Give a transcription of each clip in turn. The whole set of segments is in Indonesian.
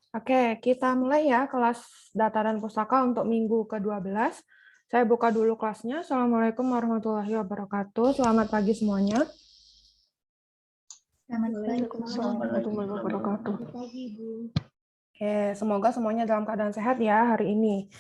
Oke, kita mulai ya kelas data dan pustaka untuk minggu ke-12. Saya buka dulu kelasnya. Assalamualaikum warahmatullahi wabarakatuh. Selamat pagi semuanya. Waalaikumsalam warahmatullahi wabarakatuh. Oke, semoga semuanya dalam keadaan sehat ya hari ini.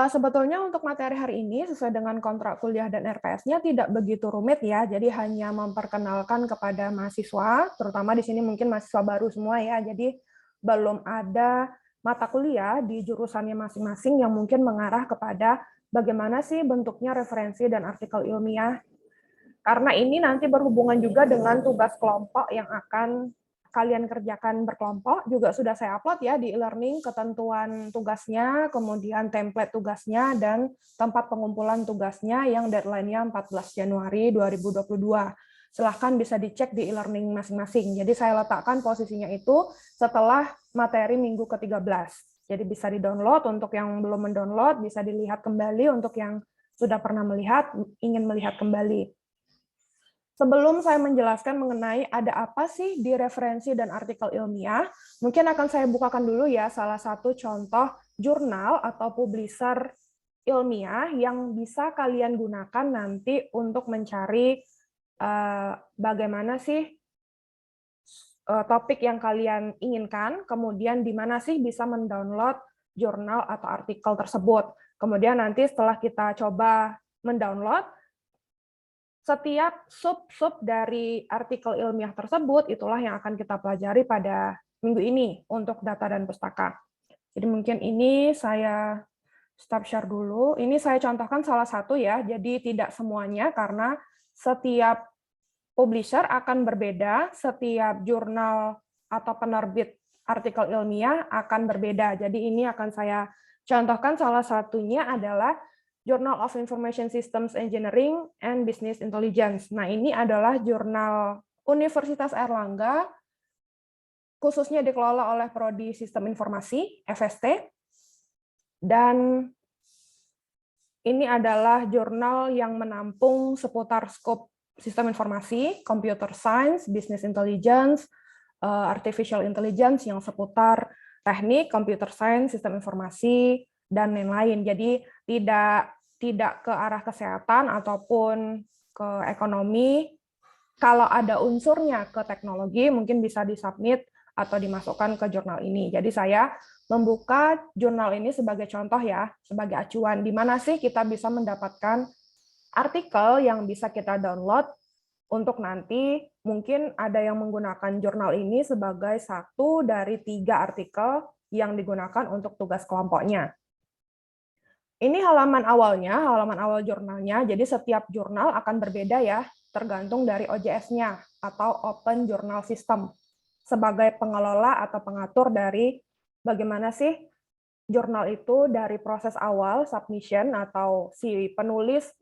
Sebetulnya untuk materi hari ini sesuai dengan kontrak kuliah dan RPS-nya tidak begitu rumit ya. Jadi hanya memperkenalkan kepada mahasiswa, terutama di sini mungkin mahasiswa baru semua ya. Jadi belum ada mata kuliah di jurusannya masing-masing yang mungkin mengarah kepada bagaimana sih bentuknya referensi dan artikel ilmiah. Karena ini nanti berhubungan juga dengan tugas kelompok yang akan kalian kerjakan berkelompok, juga sudah saya upload ya di e-learning ketentuan tugasnya, kemudian template tugasnya, dan tempat pengumpulan tugasnya yang deadline-nya 14 Januari 2022. Silahkan bisa dicek di e-learning masing-masing. Jadi saya letakkan posisinya itu setelah materi minggu ke-13. Jadi bisa di-download, untuk yang belum mendownload, bisa dilihat kembali, untuk yang sudah pernah melihat, ingin melihat kembali. Sebelum saya menjelaskan mengenai ada apa sih di referensi dan artikel ilmiah, mungkin akan saya bukakan dulu ya salah satu contoh jurnal atau publisher ilmiah yang bisa kalian gunakan nanti untuk mencari bagaimana sih topik yang kalian inginkan, kemudian di mana sih bisa mendownload jurnal atau artikel tersebut. Kemudian nanti setelah kita coba mendownload, setiap sub-sub dari artikel ilmiah tersebut, itulah yang akan kita pelajari pada minggu ini untuk data dan pustaka. Jadi mungkin ini saya stop share dulu. Ini saya contohkan salah satu ya, jadi tidak semuanya karena setiap publisher akan berbeda, setiap jurnal atau penerbit artikel ilmiah akan berbeda. Jadi ini akan saya contohkan, salah satunya adalah Journal of Information Systems Engineering and Business Intelligence. Nah, ini adalah jurnal Universitas Airlangga, khususnya dikelola oleh Prodi Sistem Informasi, FST, dan ini adalah jurnal yang menampung seputar skop sistem informasi, computer science, business intelligence, artificial intelligence yang seputar teknik, computer science, sistem informasi, dan lain-lain. Jadi tidak ke arah kesehatan ataupun ke ekonomi. Kalau ada unsurnya ke teknologi, mungkin bisa disubmit atau dimasukkan ke jurnal ini. Jadi saya membuka jurnal ini sebagai contoh ya, sebagai acuan. Di mana sih kita bisa mendapatkan artikel yang bisa kita download untuk nanti mungkin ada yang menggunakan jurnal ini sebagai satu dari 3 artikel yang digunakan untuk tugas kelompoknya. Ini halaman awalnya, halaman awal jurnalnya. Jadi setiap jurnal akan berbeda ya, tergantung dari OJS-nya atau Open Journal System sebagai pengelola atau pengatur dari bagaimana sih jurnal itu dari proses awal submission atau si penulis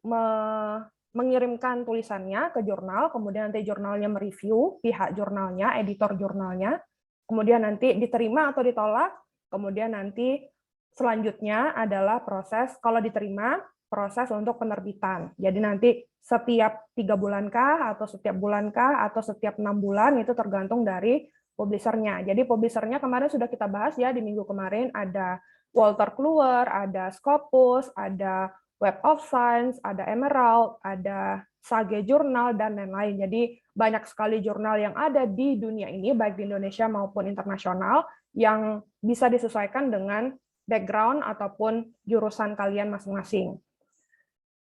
mengirimkan tulisannya ke jurnal, kemudian nanti jurnalnya mereview, pihak jurnalnya, editor jurnalnya, kemudian nanti diterima atau ditolak, kemudian nanti selanjutnya adalah proses, kalau diterima, proses untuk penerbitan. Jadi nanti setiap 3 bulankah, atau setiap bulankah, atau setiap 6 bulan, itu tergantung dari publishernya. Jadi publishernya kemarin sudah kita bahas ya, di minggu kemarin ada Walter Kluwer, ada Scopus, ada Web of Science, ada Emerald, ada Sage Journal, dan lain-lain. Jadi banyak sekali jurnal yang ada di dunia ini, baik di Indonesia maupun internasional, yang bisa disesuaikan dengan background ataupun jurusan kalian masing-masing.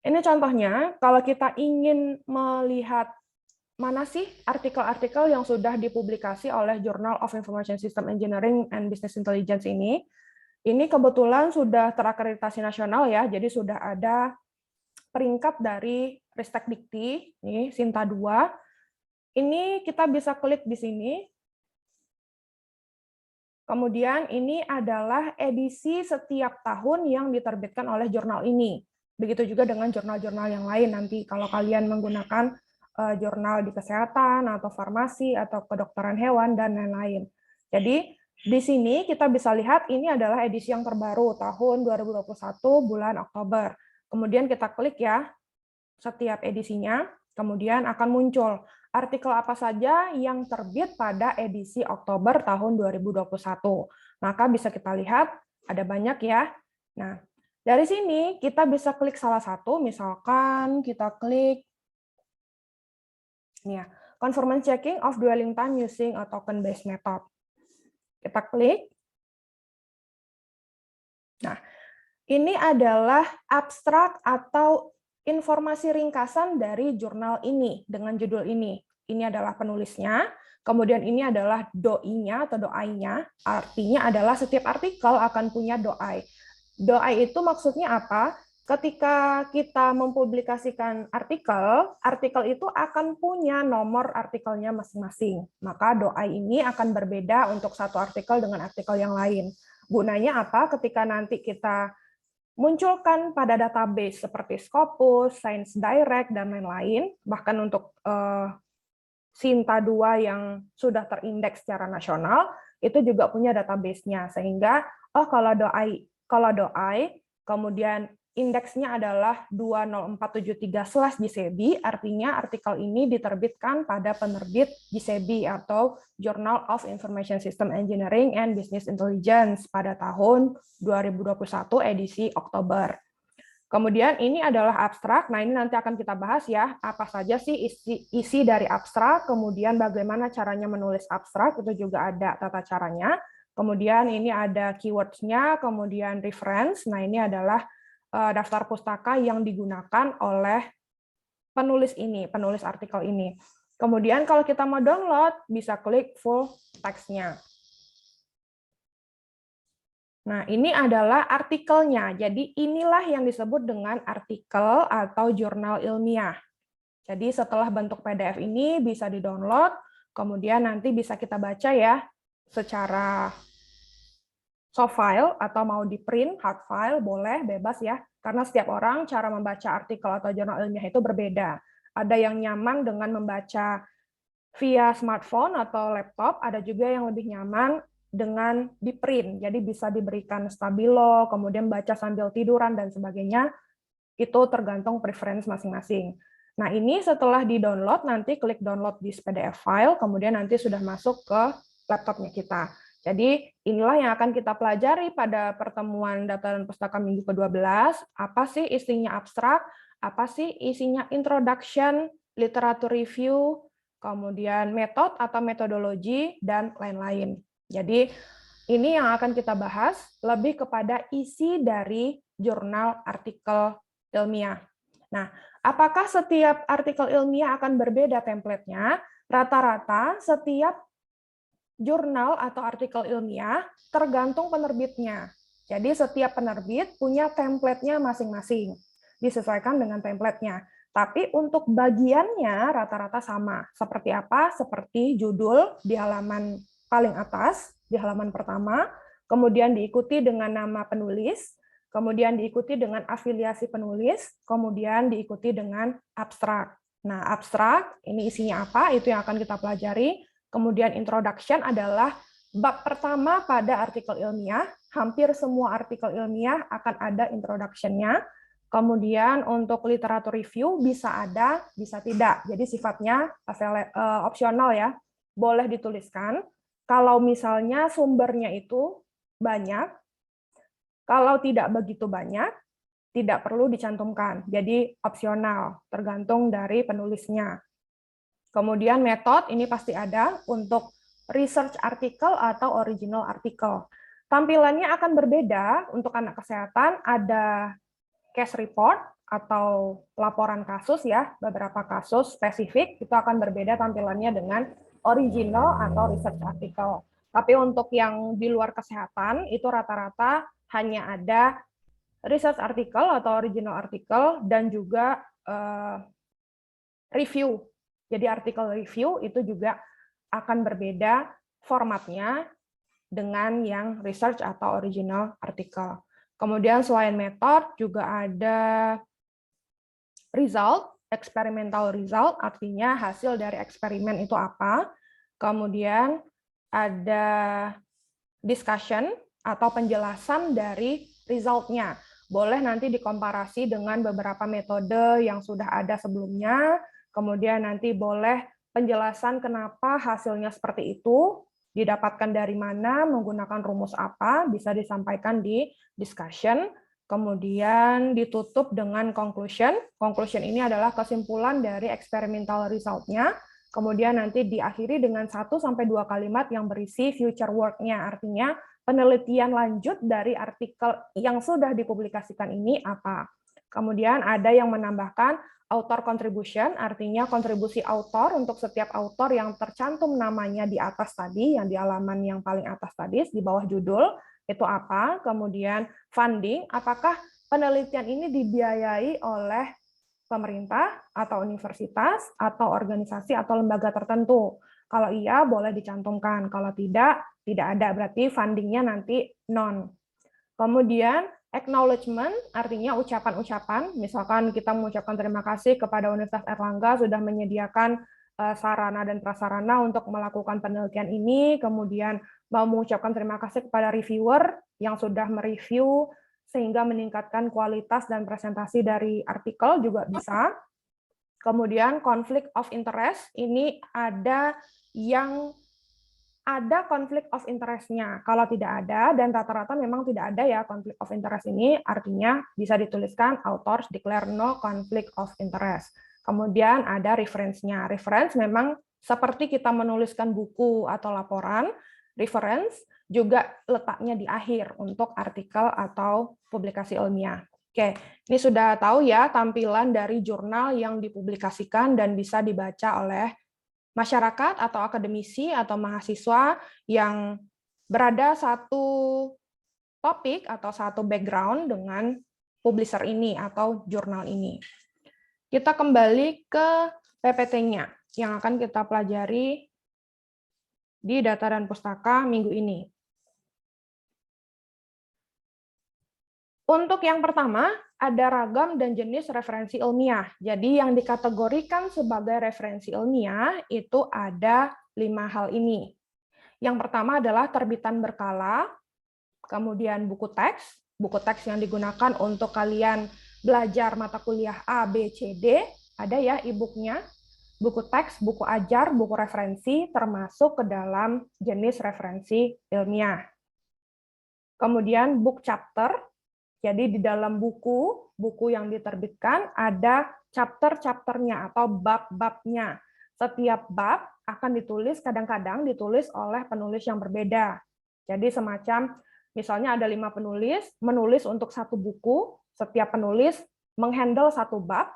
Ini contohnya, kalau kita ingin melihat mana sih artikel-artikel yang sudah dipublikasi oleh Journal of Information System Engineering and Business Intelligence ini kebetulan sudah terakreditasi nasional ya, jadi sudah ada peringkat dari Ristek Dikti, ini Sinta 2. Ini kita bisa klik di sini. Kemudian ini adalah edisi setiap tahun yang diterbitkan oleh jurnal ini. Begitu juga dengan jurnal-jurnal yang lain nanti kalau kalian menggunakan jurnal di kesehatan atau farmasi atau kedokteran hewan dan lain-lain. Jadi di sini kita bisa lihat ini adalah edisi yang terbaru tahun 2021 bulan Oktober. Kemudian kita klik ya setiap edisinya, kemudian akan muncul artikel apa saja yang terbit pada edisi Oktober tahun 2021. Maka bisa kita lihat ada banyak ya. Nah, dari sini kita bisa klik salah satu, misalkan kita klik ini ya, conformance checking of dwelling time using a token based method. Kita klik. Nah, ini adalah abstrak atau informasi ringkasan dari jurnal ini dengan judul ini. Ini adalah penulisnya, kemudian ini adalah doi-nya atau doai-nya. Artinya adalah setiap artikel akan punya doai. Doai itu maksudnya apa? Ketika kita mempublikasikan artikel, artikel itu akan punya nomor artikelnya masing-masing. Maka doai ini akan berbeda untuk satu artikel dengan artikel yang lain. Gunanya apa? Ketika nanti kita munculkan pada database seperti Scopus, Science Direct, dan lain-lain, bahkan untuk Sinta 2 yang sudah terindeks secara nasional, itu juga punya database-nya. Sehingga, kalau doai, kemudian indeksnya adalah 20473/JCB, artinya artikel ini diterbitkan pada penerbit JCB atau Journal of Information System Engineering and Business Intelligence pada tahun 2021 edisi Oktober. Kemudian ini adalah abstrak. Nah, ini nanti akan kita bahas ya, apa saja sih isi dari abstrak, kemudian bagaimana caranya menulis abstrak, itu juga ada tata caranya. Kemudian ini ada keywords-nya, kemudian reference. Nah, ini adalah daftar pustaka yang digunakan oleh penulis ini, penulis artikel ini. Kemudian kalau kita mau download, bisa klik full text-nya. Nah, ini adalah artikelnya. Jadi inilah yang disebut dengan artikel atau jurnal ilmiah. Jadi setelah bentuk PDF ini bisa di-download, kemudian nanti bisa kita baca ya secara soft file atau mau di-print hard file boleh, bebas ya. Karena setiap orang cara membaca artikel atau jurnal ilmiah itu berbeda. Ada yang nyaman dengan membaca via smartphone atau laptop, ada juga yang lebih nyaman dengan di print, jadi bisa diberikan stabilo, kemudian baca sambil tiduran dan sebagainya, itu tergantung preference masing-masing. Nah, ini setelah di-download, nanti klik download di PDF file, kemudian nanti sudah masuk ke laptopnya kita. Jadi inilah yang akan kita pelajari pada pertemuan data dan pustaka minggu ke-12, apa sih isinya abstrak, apa sih isinya introduction, literature review, kemudian metode atau metodologi, dan lain-lain. Jadi ini yang akan kita bahas lebih kepada isi dari jurnal artikel ilmiah. Nah, apakah setiap artikel ilmiah akan berbeda template-nya? Rata-rata setiap jurnal atau artikel ilmiah tergantung penerbitnya. Jadi setiap penerbit punya template-nya masing-masing, disesuaikan dengan template-nya. Tapi untuk bagiannya rata-rata sama. Seperti apa? Seperti judul di halaman paling atas, di halaman pertama, kemudian diikuti dengan nama penulis, kemudian diikuti dengan afiliasi penulis, kemudian diikuti dengan abstrak. Nah, abstrak, ini isinya apa? Itu yang akan kita pelajari. Kemudian introduction adalah bab pertama pada artikel ilmiah. Hampir semua artikel ilmiah akan ada introduction-nya. Kemudian untuk literatur review bisa ada, bisa tidak. Jadi sifatnya opsional ya. Boleh dituliskan. Kalau misalnya sumbernya itu banyak, kalau tidak begitu banyak, tidak perlu dicantumkan. Jadi opsional, tergantung dari penulisnya. Kemudian metode ini pasti ada untuk research artikel atau original artikel. Tampilannya akan berbeda. Untuk anak kesehatan ada case report atau laporan kasus ya, beberapa kasus spesifik itu akan berbeda tampilannya dengan original atau research artikel. Tapi untuk yang di luar kesehatan itu rata-rata hanya ada research artikel atau original artikel dan juga review. Jadi artikel review itu juga akan berbeda formatnya dengan yang research atau original artikel. Kemudian selain metode juga ada result, experimental result, artinya hasil dari eksperimen itu apa. Kemudian ada discussion atau penjelasan dari resultnya. Boleh nanti dikomparasi dengan beberapa metode yang sudah ada sebelumnya, kemudian nanti boleh penjelasan kenapa hasilnya seperti itu, didapatkan dari mana, menggunakan rumus apa, bisa disampaikan di discussion, kemudian ditutup dengan conclusion. Conclusion ini adalah kesimpulan dari experimental result-nya, kemudian nanti diakhiri dengan 1-2 kalimat yang berisi future work-nya, artinya penelitian lanjut dari artikel yang sudah dipublikasikan ini apa. Kemudian ada yang menambahkan author contribution, artinya kontribusi autor untuk setiap autor yang tercantum namanya di atas tadi, yang di halaman yang paling atas tadi, di bawah judul, itu apa. Kemudian funding, apakah penelitian ini dibiayai oleh pemerintah atau universitas atau organisasi atau lembaga tertentu. Kalau iya, boleh dicantumkan. Kalau tidak, tidak ada. Berarti fundingnya nanti non. Kemudian acknowledgement, artinya ucapan-ucapan. Misalkan kita mengucapkan terima kasih kepada Universitas Airlangga sudah menyediakan sarana dan prasarana untuk melakukan penelitian ini. Kemudian mau mengucapkan terima kasih kepada reviewer yang sudah mereview sehingga meningkatkan kualitas dan presentasi dari artikel juga bisa. Kemudian conflict of interest, ini ada yang ada konflik of interest-nya. Kalau tidak ada, dan rata-rata memang tidak ada ya konflik of interest ini, artinya bisa dituliskan authors declare no conflict of interest. Kemudian ada reference-nya. Reference memang seperti kita menuliskan buku atau laporan, reference juga letaknya di akhir untuk artikel atau publikasi ilmiah. Oke, ini sudah tahu ya tampilan dari jurnal yang dipublikasikan dan bisa dibaca oleh masyarakat atau akademisi atau mahasiswa yang berada satu topik atau satu background dengan publisher ini atau jurnal ini. Kita kembali ke PPT-nya yang akan kita pelajari di Data dan Pustaka minggu ini. Untuk yang pertama, ada ragam dan jenis referensi ilmiah. Jadi yang dikategorikan sebagai referensi ilmiah itu ada 5 hal ini. Yang pertama adalah terbitan berkala, kemudian buku teks yang digunakan untuk kalian belajar mata kuliah A, B, C, D, ada ya e-booknya, buku teks, buku ajar, buku referensi, termasuk ke dalam jenis referensi ilmiah. Kemudian book chapter, jadi di dalam buku yang diterbitkan ada chapter-chapternya atau bab-babnya. Setiap bab akan ditulis, kadang-kadang ditulis oleh penulis yang berbeda. Jadi semacam, misalnya ada 5 penulis, menulis untuk satu buku, setiap penulis menghandle satu bab,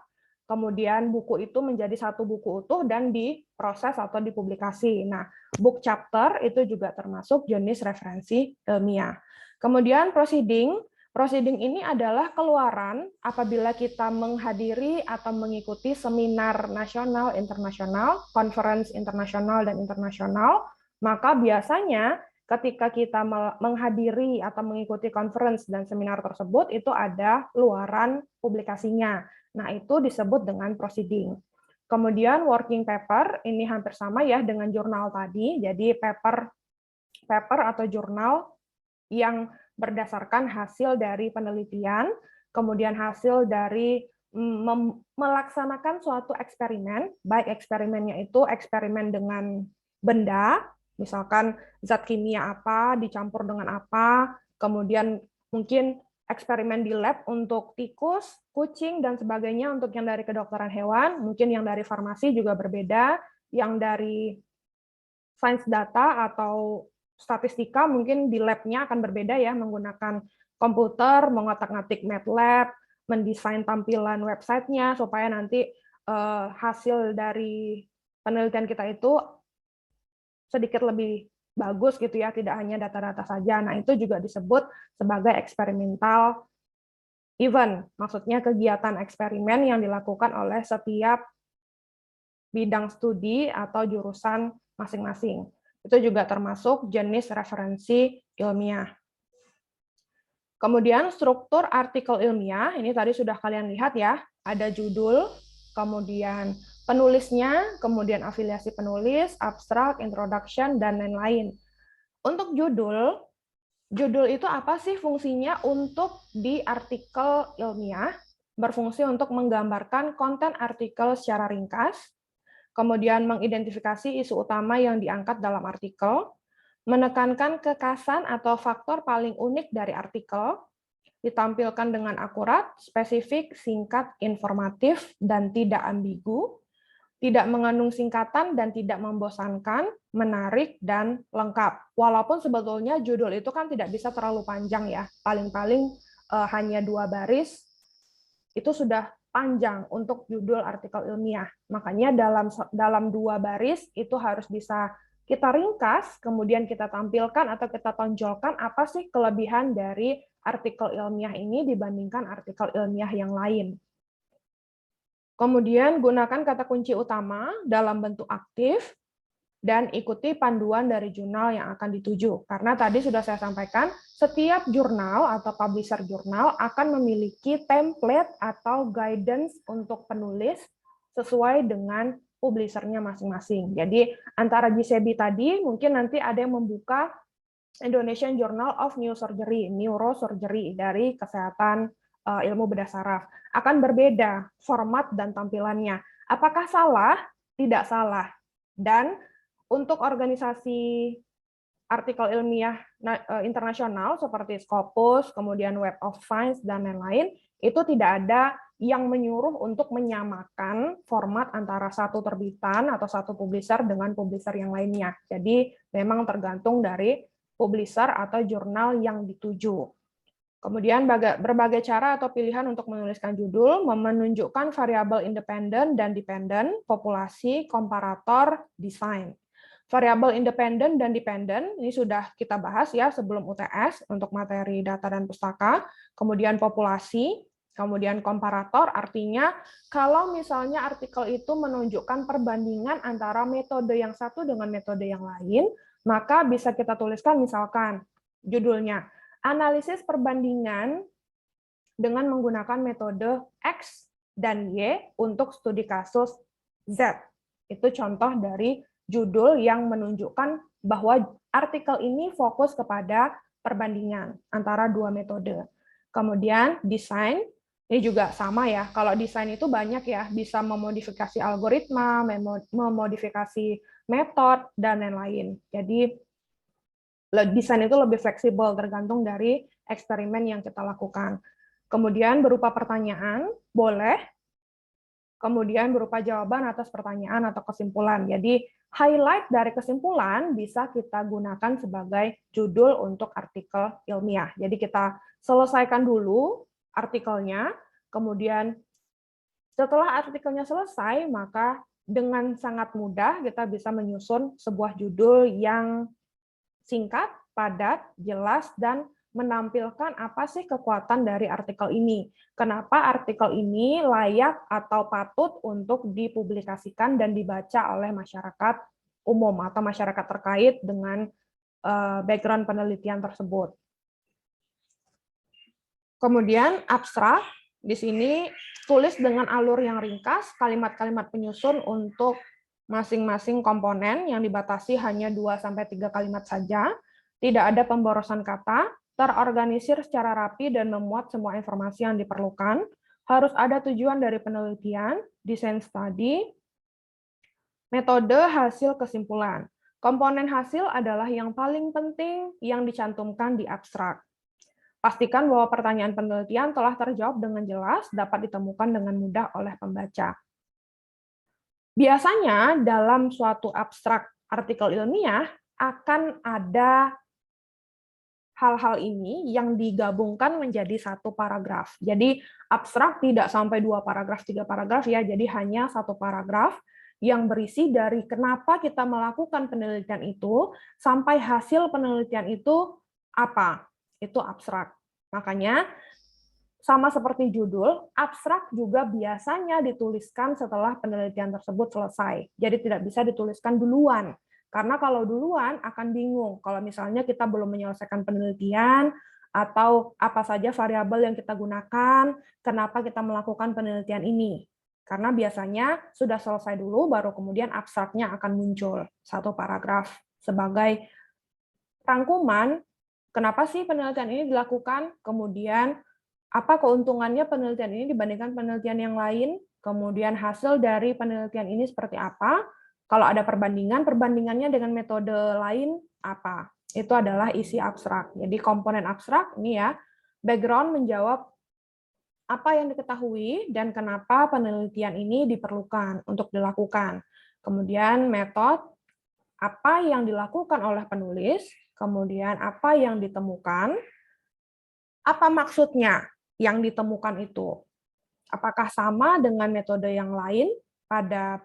kemudian buku itu menjadi satu buku utuh dan diproses atau dipublikasi. Nah, book chapter itu juga termasuk jenis referensi ilmiah. Kemudian proceeding ini adalah keluaran apabila kita menghadiri atau mengikuti seminar nasional, internasional, conference internasional dan internasional, maka biasanya ketika kita menghadiri atau mengikuti conference dan seminar tersebut, itu ada luaran publikasinya. Nah, itu disebut dengan proceeding. Kemudian working paper, ini hampir sama ya dengan jurnal tadi, jadi paper atau jurnal yang berdasarkan hasil dari penelitian, kemudian hasil dari melaksanakan suatu eksperimen, baik eksperimennya itu eksperimen dengan benda, misalkan zat kimia apa, dicampur dengan apa, kemudian mungkin eksperimen di lab untuk tikus, kucing, dan sebagainya untuk yang dari kedokteran hewan, mungkin yang dari farmasi juga berbeda, yang dari science data atau statistika mungkin di lab-nya akan berbeda ya, menggunakan komputer, mengotak-ngatik MATLAB, mendesain tampilan websitenya supaya nanti hasil dari penelitian kita itu sedikit lebih bagus gitu ya, tidak hanya data-data saja. Nah, itu juga disebut sebagai eksperimental event, maksudnya kegiatan eksperimen yang dilakukan oleh setiap bidang studi atau jurusan masing-masing. Itu juga termasuk jenis referensi ilmiah. Kemudian struktur artikel ilmiah, ini tadi sudah kalian lihat ya, ada judul, kemudian penulisnya, kemudian afiliasi penulis, abstrak, introduction, dan lain-lain. Untuk judul itu apa sih fungsinya untuk di artikel ilmiah? Berfungsi untuk menggambarkan konten artikel secara ringkas, kemudian mengidentifikasi isu utama yang diangkat dalam artikel, Menekankan kekhasan atau faktor paling unik dari artikel, ditampilkan dengan akurat, spesifik, singkat, informatif, dan tidak ambigu, tidak mengandung singkatan dan tidak membosankan, menarik, dan lengkap. Walaupun sebetulnya judul itu kan tidak bisa terlalu panjang ya, paling-paling hanya 2 baris, itu sudah panjang untuk judul artikel ilmiah. Makanya dalam 2 baris itu harus bisa kita ringkas, kemudian kita tampilkan atau kita tonjolkan apa sih kelebihan dari artikel ilmiah ini dibandingkan artikel ilmiah yang lain. Kemudian gunakan kata kunci utama dalam bentuk aktif, dan ikuti panduan dari jurnal yang akan dituju. Karena tadi sudah saya sampaikan, setiap jurnal atau publisher jurnal akan memiliki template atau guidance untuk penulis sesuai dengan publishernya masing-masing. Jadi antara GCB tadi, mungkin nanti ada yang membuka Indonesian Journal of Neurosurgery dari kesehatan ilmu bedah saraf. Akan berbeda format dan tampilannya. Apakah salah? Tidak salah. Dan untuk organisasi artikel ilmiah internasional seperti Scopus, kemudian Web of Science, dan lain-lain, itu tidak ada yang menyuruh untuk menyamakan format antara satu terbitan atau satu publisher dengan publisher yang lainnya. Jadi memang tergantung dari publisher atau jurnal yang dituju. Kemudian berbagai cara atau pilihan untuk menuliskan judul, menunjukkan variabel independen dan dependen, populasi, komparator, desain. Variabel independen dan dependen, ini sudah kita bahas ya sebelum UTS untuk materi data dan pustaka, kemudian populasi, kemudian komparator, artinya kalau misalnya artikel itu menunjukkan perbandingan antara metode yang satu dengan metode yang lain, maka bisa kita tuliskan misalkan judulnya, analisis perbandingan dengan menggunakan metode X dan Y untuk studi kasus Z. Itu contoh dari judul yang menunjukkan bahwa artikel ini fokus kepada perbandingan antara 2 metode. Kemudian desain, ini juga sama ya. Kalau desain itu banyak ya, bisa memodifikasi algoritma, memodifikasi metode, dan lain-lain. Jadi desain itu lebih fleksibel tergantung dari eksperimen yang kita lakukan. Kemudian berupa pertanyaan, boleh. Kemudian berupa jawaban atas pertanyaan atau kesimpulan. Jadi highlight dari kesimpulan bisa kita gunakan sebagai judul untuk artikel ilmiah. Jadi kita selesaikan dulu artikelnya, kemudian setelah artikelnya selesai, maka dengan sangat mudah kita bisa menyusun sebuah judul yang singkat, padat, jelas, dan menampilkan apa sih kekuatan dari artikel ini. Kenapa artikel ini layak atau patut untuk dipublikasikan dan dibaca oleh masyarakat umum atau masyarakat terkait dengan background penelitian tersebut. Kemudian abstrak, di sini tulis dengan alur yang ringkas, kalimat-kalimat penyusun untuk masing-masing komponen yang dibatasi hanya 2-3 kalimat saja, tidak ada pemborosan kata, terorganisir secara rapi dan memuat semua informasi yang diperlukan, harus ada tujuan dari penelitian, desain studi, metode, hasil, kesimpulan. Komponen hasil adalah yang paling penting yang dicantumkan di abstrak. Pastikan bahwa pertanyaan penelitian telah terjawab dengan jelas, dapat ditemukan dengan mudah oleh pembaca. Biasanya dalam suatu abstrak artikel ilmiah akan ada hal-hal ini yang digabungkan menjadi satu paragraf. Jadi abstrak tidak sampai 2 paragraf, 3 paragraf ya, jadi hanya satu paragraf yang berisi dari kenapa kita melakukan penelitian itu sampai hasil penelitian itu apa. Itu abstrak. Makanya sama seperti judul, abstrak juga biasanya dituliskan setelah penelitian tersebut selesai. Jadi tidak bisa dituliskan duluan. Karena kalau duluan akan bingung. Kalau misalnya kita belum menyelesaikan penelitian, atau apa saja variabel yang kita gunakan, kenapa kita melakukan penelitian ini. Karena biasanya sudah selesai dulu, baru kemudian abstraknya akan muncul. Satu paragraf sebagai rangkuman, kenapa sih penelitian ini dilakukan, kemudian apa keuntungannya penelitian ini dibandingkan penelitian yang lain, kemudian hasil dari penelitian ini seperti apa, kalau ada perbandingan, perbandingannya dengan metode lain apa? Itu adalah isi abstrak. Jadi komponen abstrak ini ya, background menjawab apa yang diketahui dan kenapa penelitian ini diperlukan untuk dilakukan. Kemudian metode, apa yang dilakukan oleh penulis, kemudian apa yang ditemukan, apa maksudnya yang ditemukan itu. Apakah sama dengan metode yang lain pada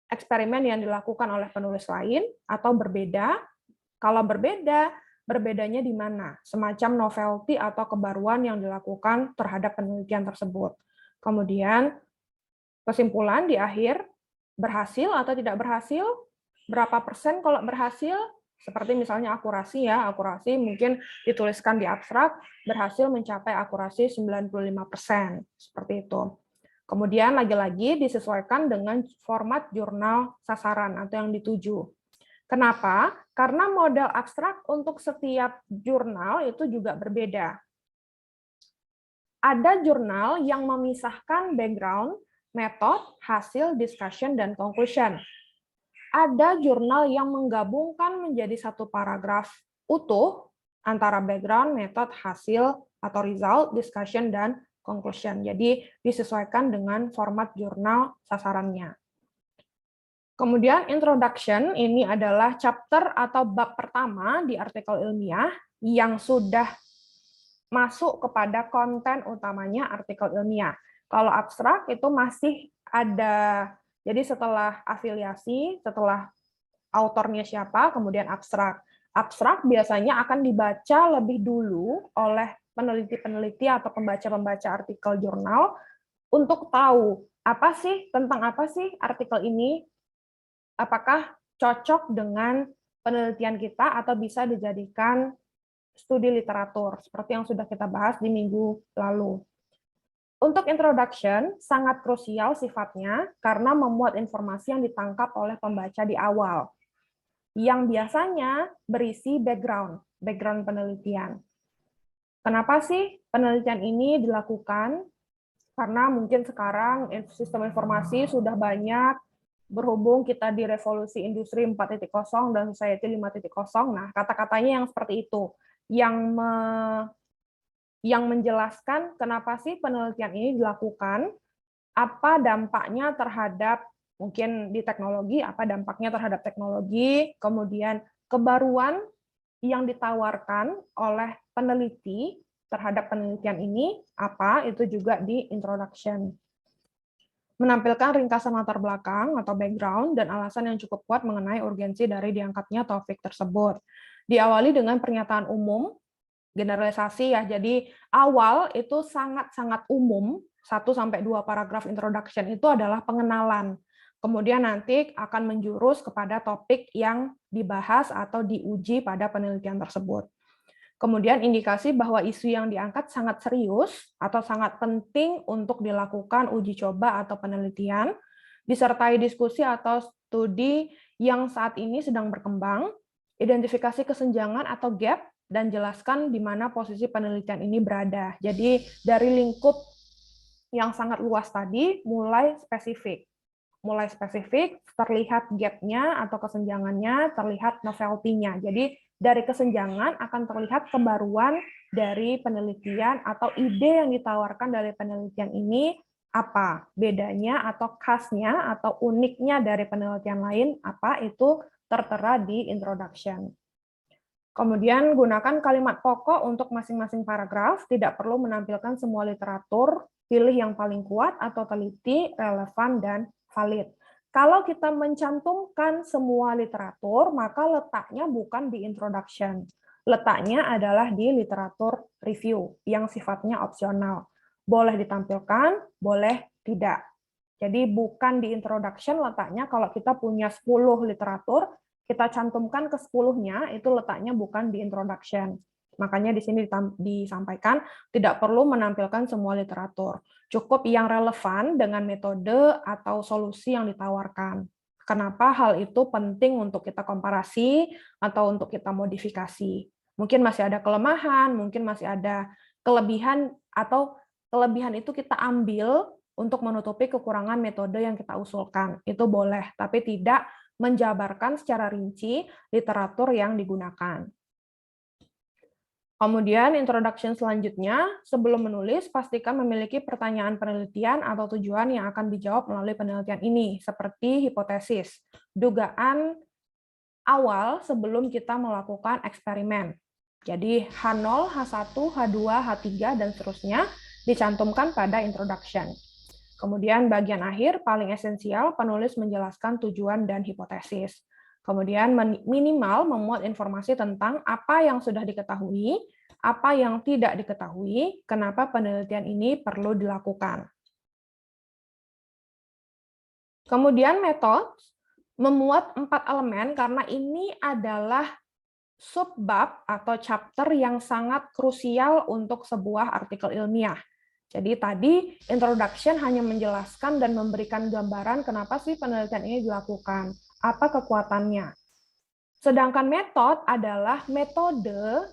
eksperimen yang dilakukan oleh penulis lain atau berbeda? Kalau berbeda, berbedanya di mana? Semacam novelty atau kebaruan yang dilakukan terhadap penelitian tersebut. Kemudian, kesimpulan di akhir, berhasil atau tidak berhasil? Berapa persen kalau berhasil? Seperti misalnya akurasi ya, akurasi mungkin dituliskan di abstrak, berhasil mencapai akurasi 95%, seperti itu. Kemudian lagi-lagi disesuaikan dengan format jurnal sasaran atau yang dituju. Kenapa? Karena model abstrak untuk setiap jurnal itu juga berbeda. Ada jurnal yang memisahkan background, metode, hasil, discussion, dan conclusion. Ada jurnal yang menggabungkan menjadi satu paragraf utuh antara background, metode, hasil, atau result, discussion, dan conclusion. Jadi disesuaikan dengan format jurnal sasarannya. Kemudian introduction ini adalah chapter atau bab pertama di artikel ilmiah yang sudah masuk kepada konten utamanya artikel ilmiah. Kalau abstrak itu masih ada, jadi setelah afiliasi, setelah autornya siapa, kemudian abstrak. Abstrak biasanya akan dibaca lebih dulu oleh peneliti-peneliti atau pembaca-pembaca artikel jurnal untuk tahu tentang apa sih artikel ini, apakah cocok dengan penelitian kita atau bisa dijadikan studi literatur, seperti yang sudah kita bahas di minggu lalu. Untuk introduction, sangat krusial sifatnya karena memuat informasi yang ditangkap oleh pembaca di awal, yang biasanya berisi background penelitian. Kenapa sih penelitian ini dilakukan? Karena mungkin sekarang sistem informasi sudah banyak, berhubung kita di revolusi industri 4.0 dan society 5.0. Nah, kata-katanya yang seperti itu, yang menjelaskan kenapa sih penelitian ini dilakukan, apa dampaknya terhadap mungkin di teknologi, apa dampaknya terhadap teknologi, kemudian kebaruan yang ditawarkan oleh peneliti terhadap penelitian ini, apa itu juga di introduction. Menampilkan ringkasan latar belakang atau background dan alasan yang cukup kuat mengenai urgensi dari diangkatnya topik tersebut. Diawali dengan pernyataan umum, generalisasi ya, jadi awal itu sangat-sangat umum, 1-2 paragraf introduction itu adalah pengenalan. Kemudian nanti akan menjurus kepada topik yang dibahas atau diuji pada penelitian tersebut. Kemudian indikasi bahwa isu yang diangkat sangat serius atau sangat penting untuk dilakukan uji coba atau penelitian, disertai diskusi atau studi yang saat ini sedang berkembang, identifikasi kesenjangan atau gap, dan jelaskan di mana posisi penelitian ini berada. Jadi dari lingkup yang sangat luas tadi, mulai spesifik, terlihat gap-nya atau kesenjangannya, terlihat novelty-nya. Jadi dari kesenjangan akan terlihat kebaruan dari penelitian atau ide yang ditawarkan dari penelitian ini, apa bedanya atau khasnya atau uniknya dari penelitian lain, apa itu tertera di introduction. Kemudian gunakan kalimat pokok untuk masing-masing paragraf, tidak perlu menampilkan semua literatur, pilih yang paling kuat atau teliti, relevan, dan valid. Kalau kita mencantumkan semua literatur, maka letaknya bukan di introduction. Letaknya adalah di literatur review, yang sifatnya opsional. Boleh ditampilkan, boleh tidak. Jadi bukan di introduction letaknya, kalau kita punya 10 literatur, kita cantumkan ke 10-nya, itu letaknya bukan di introduction. Makanya di sini disampaikan tidak perlu menampilkan semua literatur. Cukup yang relevan dengan metode atau solusi yang ditawarkan. Kenapa hal itu penting untuk kita komparasi atau untuk kita modifikasi. Mungkin masih ada kelemahan, mungkin masih ada kelebihan, atau kelebihan itu kita ambil untuk menutupi kekurangan metode yang kita usulkan. Itu boleh, tapi tidak menjabarkan secara rinci literatur yang digunakan. Kemudian introduction selanjutnya, sebelum menulis, pastikan memiliki pertanyaan penelitian atau tujuan yang akan dijawab melalui penelitian ini, seperti hipotesis, dugaan awal sebelum kita melakukan eksperimen. Jadi H0, H1, H2, H3, dan seterusnya dicantumkan pada introduction. Kemudian bagian akhir, paling esensial, penulis menjelaskan tujuan dan hipotesis. Kemudian minimal memuat informasi tentang apa yang sudah diketahui, apa yang tidak diketahui, kenapa penelitian ini perlu dilakukan. Kemudian metode memuat 4 elemen karena ini adalah subbab atau chapter yang sangat krusial untuk sebuah artikel ilmiah. Jadi tadi introduction hanya menjelaskan dan memberikan gambaran kenapa sih penelitian ini dilakukan, apa kekuatannya. Sedangkan metode adalah metode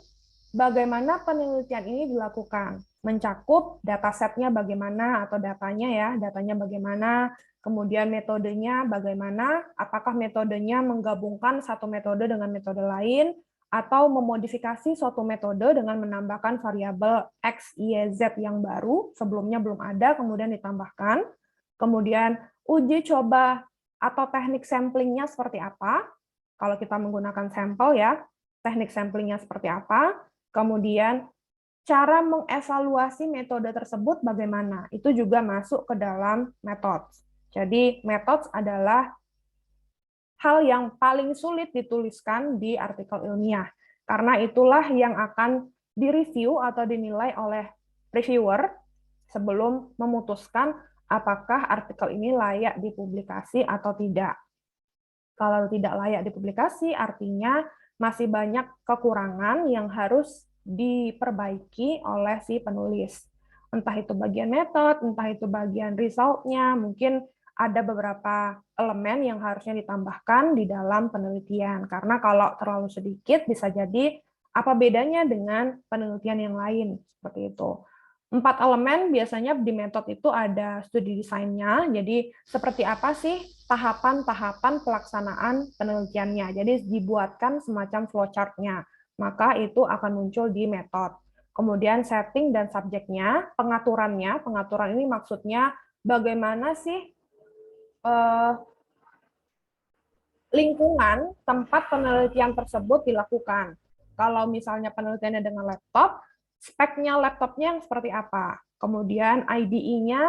bagaimana penelitian ini dilakukan, mencakup datasetnya bagaimana atau datanya bagaimana, kemudian metodenya bagaimana, apakah metodenya menggabungkan satu metode dengan metode lain, atau memodifikasi suatu metode dengan menambahkan variabel X, Y, Z yang baru, sebelumnya belum ada, kemudian ditambahkan. Kemudian uji coba atau teknik samplingnya seperti apa, kalau kita menggunakan sampel ya, teknik samplingnya seperti apa, kemudian cara mengevaluasi metode tersebut bagaimana, itu juga masuk ke dalam metode. Jadi metode adalah hal yang paling sulit dituliskan di artikel ilmiah, karena itulah yang akan direview atau dinilai oleh reviewer sebelum memutuskan apakah artikel ini layak dipublikasi atau tidak. Kalau tidak layak dipublikasi, artinya masih banyak kekurangan yang harus diperbaiki oleh si penulis. Entah itu bagian metode, entah itu bagian result-nya, mungkin ada beberapa elemen yang harusnya ditambahkan di dalam penelitian. Karena kalau terlalu sedikit, bisa jadi apa bedanya dengan penelitian yang lain, seperti itu. 4 elemen biasanya di metode itu ada studi desainnya, jadi seperti apa sih tahapan-tahapan pelaksanaan penelitiannya. Jadi dibuatkan semacam flowchart-nya, maka itu akan muncul di metode. Kemudian setting dan subjeknya, pengaturannya, pengaturan ini maksudnya bagaimana sih lingkungan tempat penelitian tersebut dilakukan. Kalau misalnya penelitiannya dengan laptop, speknya laptopnya yang seperti apa, kemudian IDE-nya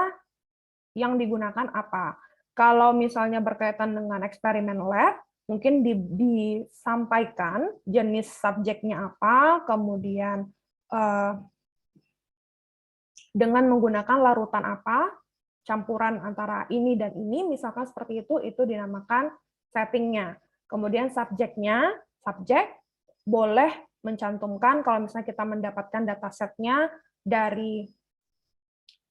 yang digunakan apa. Kalau misalnya berkaitan dengan eksperimen lab, mungkin disampaikan jenis subjeknya apa, kemudian dengan menggunakan larutan apa, campuran antara ini dan ini, misalkan seperti itu dinamakan settingnya. Kemudian subjeknya, subjek boleh mencantumkan kalau misalnya kita mendapatkan datasetnya dari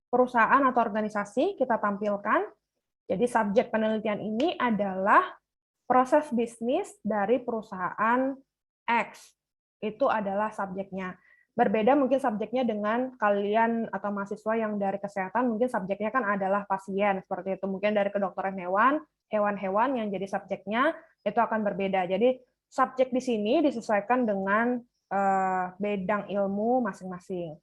perusahaan atau organisasi, kita tampilkan. Jadi subjek penelitian ini adalah proses bisnis dari perusahaan X. Itu adalah subjeknya. Berbeda mungkin subjeknya dengan kalian atau mahasiswa yang dari kesehatan, mungkin subjeknya kan adalah pasien, seperti itu. Mungkin dari kedokteran hewan, hewan-hewan yang jadi subjeknya, itu akan berbeda. Jadi subjek di sini disesuaikan dengan bidang ilmu masing-masing.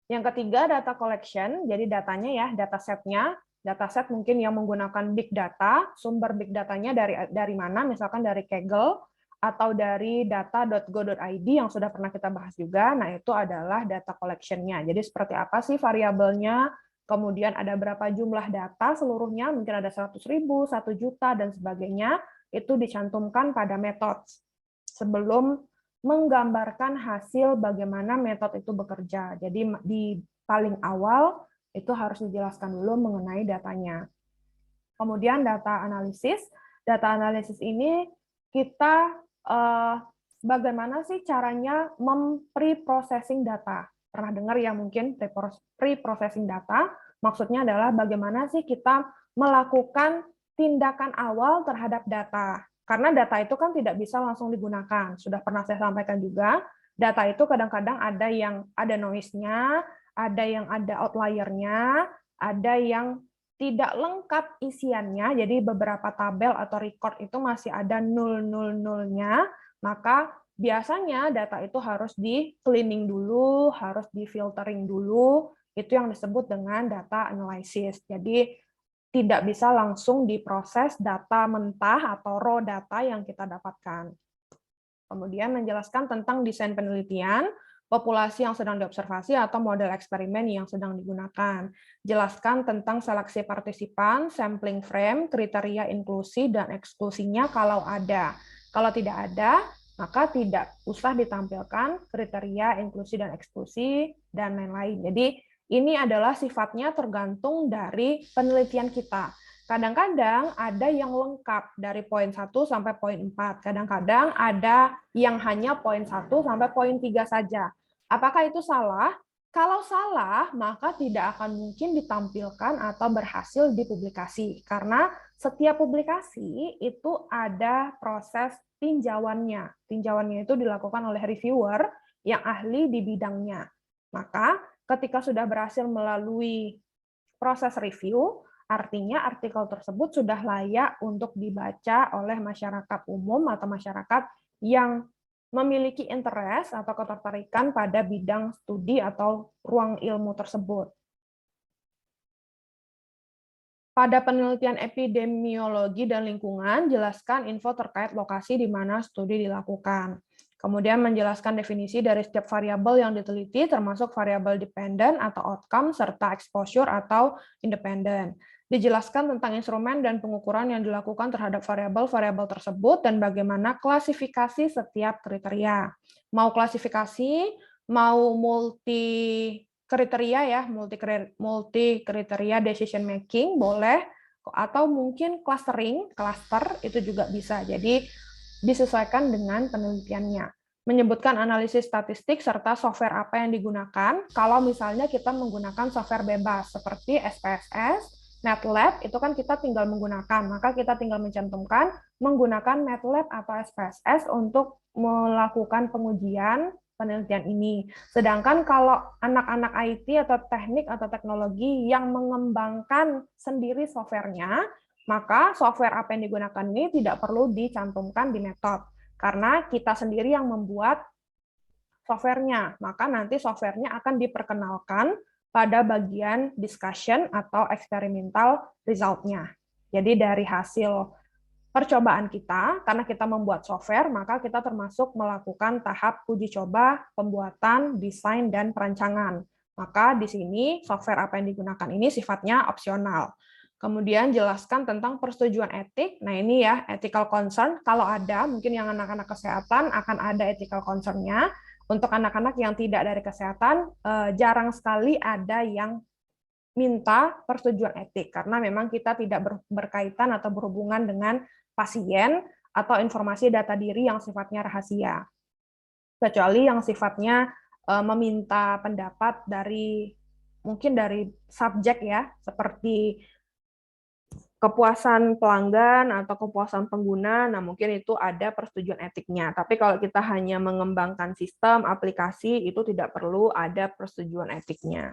Yang ketiga, data collection, jadi datanya ya, datasetnya. Dataset mungkin yang menggunakan big data, sumber big datanya dari mana, misalkan dari Kaggle, atau dari data.go.id yang sudah pernah kita bahas juga. Nah, itu adalah data collection-nya. Jadi seperti apa sih variabelnya, kemudian ada berapa jumlah data seluruhnya, mungkin ada 100.000, 1 juta, dan sebagainya, itu dicantumkan pada metode sebelum menggambarkan hasil bagaimana metode itu bekerja. Jadi di paling awal itu harus dijelaskan dulu mengenai datanya. Kemudian data analisis. Data analisis ini kita bagaimana sih caranya pre-processing data. Pernah dengar ya mungkin pre-processing data? Maksudnya adalah bagaimana sih kita melakukan tindakan awal terhadap data. Karena data itu kan tidak bisa langsung digunakan. Sudah pernah saya sampaikan juga, data itu kadang-kadang ada yang ada noise-nya, ada yang ada outlier-nya, ada yang tidak lengkap isiannya, jadi beberapa tabel atau record itu masih ada 000-nya, maka biasanya data itu harus di cleaning dulu, harus di filtering dulu, itu yang disebut dengan data analysis. Jadi tidak bisa langsung diproses data mentah atau raw data yang kita dapatkan. Kemudian menjelaskan tentang desain penelitian, populasi yang sedang diobservasi atau model eksperimen yang sedang digunakan. Jelaskan tentang seleksi partisipan, sampling frame, kriteria inklusi dan eksklusinya kalau ada. Kalau tidak ada, maka tidak usah ditampilkan kriteria inklusi dan eksklusi dan lain-lain. Jadi ini adalah sifatnya tergantung dari penelitian kita. Kadang-kadang ada yang lengkap dari poin 1 sampai poin 4. Kadang-kadang ada yang hanya poin 1 sampai poin 3 saja. Apakah itu salah? Kalau salah, maka tidak akan mungkin ditampilkan atau berhasil dipublikasi. Karena setiap publikasi itu ada proses tinjauannya. Tinjauannya itu dilakukan oleh reviewer yang ahli di bidangnya. Maka ketika sudah berhasil melalui proses review, artinya artikel tersebut sudah layak untuk dibaca oleh masyarakat umum atau masyarakat yang memiliki interest atau ketertarikan pada bidang studi atau ruang ilmu tersebut. Pada penelitian epidemiologi dan lingkungan, jelaskan info terkait lokasi di mana studi dilakukan. Kemudian menjelaskan definisi dari setiap variabel yang diteliti, termasuk variabel dependent atau outcome, serta exposure atau independent. Dijelaskan tentang instrumen dan pengukuran yang dilakukan terhadap variabel-variabel tersebut dan bagaimana klasifikasi setiap kriteria. Mau klasifikasi, mau multi kriteria ya, multi kriteria decision making boleh, atau mungkin clustering, cluster itu juga bisa. Jadi disesuaikan dengan penelitiannya. Menyebutkan analisis statistik serta software apa yang digunakan. Kalau misalnya kita menggunakan software bebas seperti SPSS, MATLAB, itu kan kita tinggal menggunakan, maka kita tinggal mencantumkan menggunakan MATLAB atau SPSS untuk melakukan pengujian penelitian ini. Sedangkan kalau anak-anak IT atau teknik atau teknologi yang mengembangkan sendiri softwarenya, maka software apa yang digunakan ini tidak perlu dicantumkan di metode. Karena kita sendiri yang membuat softwarenya, maka nanti softwarenya akan diperkenalkan pada bagian discussion atau experimental result-nya. Jadi dari hasil percobaan kita, karena kita membuat software, maka kita termasuk melakukan tahap uji coba, pembuatan, desain, dan perancangan. Maka di sini software apa yang digunakan ini sifatnya opsional. Kemudian jelaskan tentang persetujuan etik. Nah ini ya, ethical concern. Kalau ada, mungkin yang anak-anak kesehatan akan ada ethical concern-nya. Untuk anak-anak yang tidak dari kesehatan, jarang sekali ada yang minta persetujuan etik. Karena memang kita tidak berkaitan atau berhubungan dengan pasien atau informasi data diri yang sifatnya rahasia. Kecuali yang sifatnya meminta pendapat dari mungkin dari subjek ya, seperti kepuasan pelanggan atau kepuasan pengguna, nah mungkin itu ada persetujuan etiknya. Tapi kalau kita hanya mengembangkan sistem, aplikasi, itu tidak perlu ada persetujuan etiknya.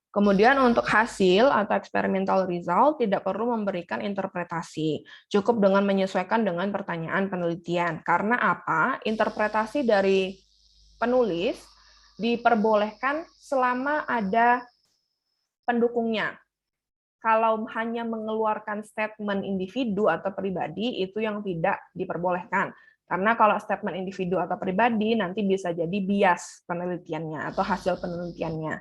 Kemudian untuk hasil atau experimental result tidak perlu memberikan interpretasi. Cukup dengan menyesuaikan dengan pertanyaan penelitian. Karena apa? Interpretasi dari penulis diperbolehkan selama ada pendukungnya. Kalau hanya mengeluarkan statement individu atau pribadi, itu yang tidak diperbolehkan. Karena kalau statement individu atau pribadi, nanti bisa jadi bias penelitiannya atau hasil penelitiannya.